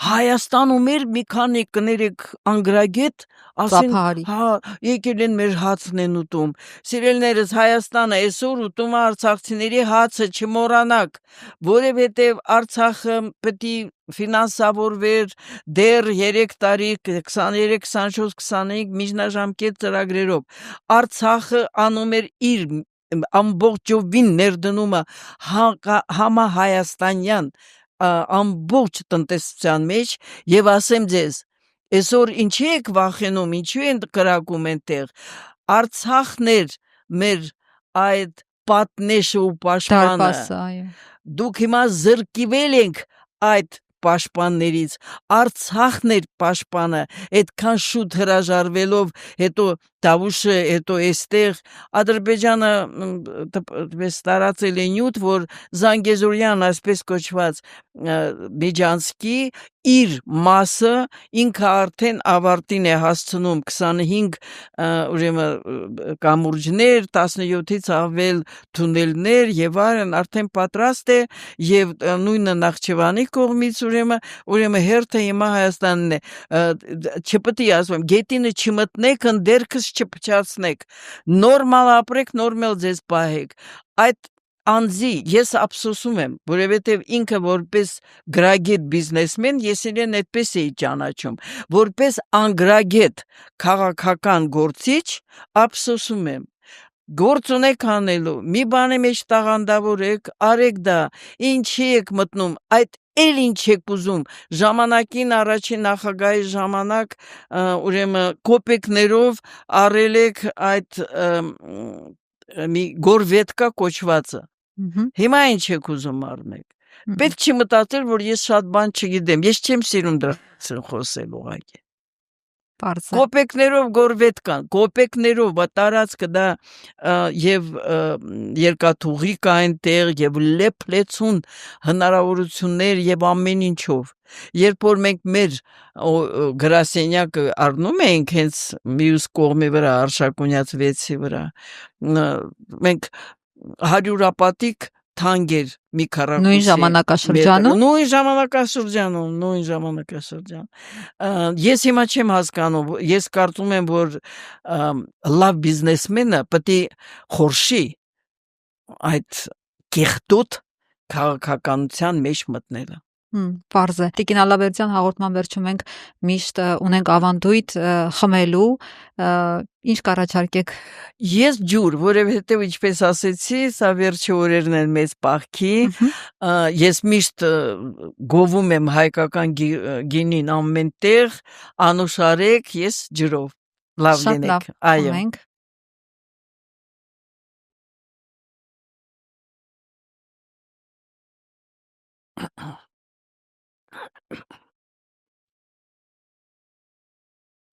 Հայաստանում էր մի քանի կներեք անգրագետ, ասեն, հա, եկել են մեր հացն են ուտում։ Սիրելիներս, Հայաստանը այսօր ուտում է արցախցիների հացը, չմոռանաք, որովհետև Արցախը պետք է ֆինանսավորվեր դեռ 3 տարի 23, 24, 25 միջնաժամկետ ծրագրերով։ Արցախը անում էր իր ամբողջովին ներդնումը համահայաստանյան ամբողջ տնտեսության մեջ եւ ասեմ ձեզ, այսօր ինչի եք վախենում, ինչու են կրակում այնտեղ, Արցախներ մեր այդ պատնեշը ու պաշտպանը, դուք հիմա զրկվել ենք այդ պաշտպաններից, Արցախն էր պաշտպանը, այդքան շուտ հրաժարվելով, հետո Դավուշը, հետո այստեղ Ադրբեջանը տարածել է նյութ, որ Զանգեզուրյան, այսպես կոչված Բիջանսկի իր մասը ինքը արդեն ավարտին է հասցնում 25 ուրեմն կամուրջներ, 17-ից ավել թունելներ եւ այլն արդեն պատրաստ է եւ նույնը Նախճեվանի կողմից ուրեմն հերթը հիմա Հայաստանն է, չպետք է ասում, գետինը չմտնեք, ընդերքս չփչացնեք, նորմալ ապրեք, նորմալ ձեզ պահեք, այդ անձի ես ափսոսում եմ, որովհետև ինքը որպես գրագետ բիզնեսմեն ես իրեն այդպես էի ճանաչում, որպես անգրագետ քաղաքական գործիչ ափսոսում եմ։ Գործ ունեք անելու, մի բանի մեջ տաղանդավորեք, արեք դա, ինչի եք մտնում, այդ էլ ինչ եք ուզում, ժամանակին առաջին նախագահի ժամանակ ուրեմն կոպեկներով արել եք այդ մի գորվետկա կոչվածը, հիմա ինչ եք ուզում առնեք, պետք չի մտածել, որ ես շատ բան չգիտեմ, ես չեմ սիրում դրանից խոսել ուղղակի։ Կոպեկներով գորվետկան, կոպեկներով տարածքը դա եւ երկաթուղի կա այնտեղ եւ լեփլեցուն հնարավորություններ եւ ամեն ինչով։ Երբ որ մենք մեր գրասենյակը առնում էինք հենց մյուս կողմի վրա, Արշակունյաց 6-ի վրա, մենք 100-ապատիկ թանգեր մի քառակուսի նույն ժամանակաշրջանում ես հիմա չեմ հասկանում, ես կարծում եմ, որ լավ բիզնեսմենը պետք է խորշի այդ կեղտոտ քաղաքականության մեջ մտնելը։ Պարզ է։ Տիկին Ալավերդյան հաղորդման վերջում մենք միշտ ունենք ավանդույթ խմելու, ինչ կառաջարկեք։ Ես ջուր, որովհետև ինչպես ասեցի, սա վերջի օրերն են մեծ պահքի, ես միշտ գովում եմ հայկական գինին ամեն տեղ, անուշարեք, ես ջրով։ Լավ Շատ լավ, լինեք, այո։ խմենք։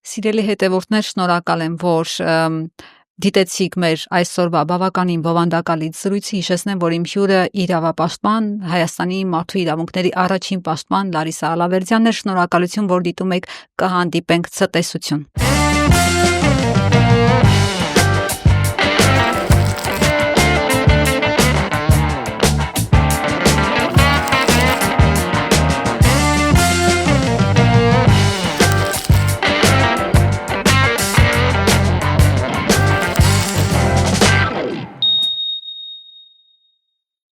Սիրելի հետևորդներ, շնորհակալ եմ, որ դիտեցիք մեր այսօրվա բավականին բովանդակալից զրույցը։ Հիշեցնեմ, որ իմ հյուրը իրավապաշտպան, Հայաստանի մարդու իրավունքների առաջին պաշտպան Լարիսա Ալավերդյանն է։ Շնորհակալություն, որ դիտում եք, կհանդիպենք ցտեսություն։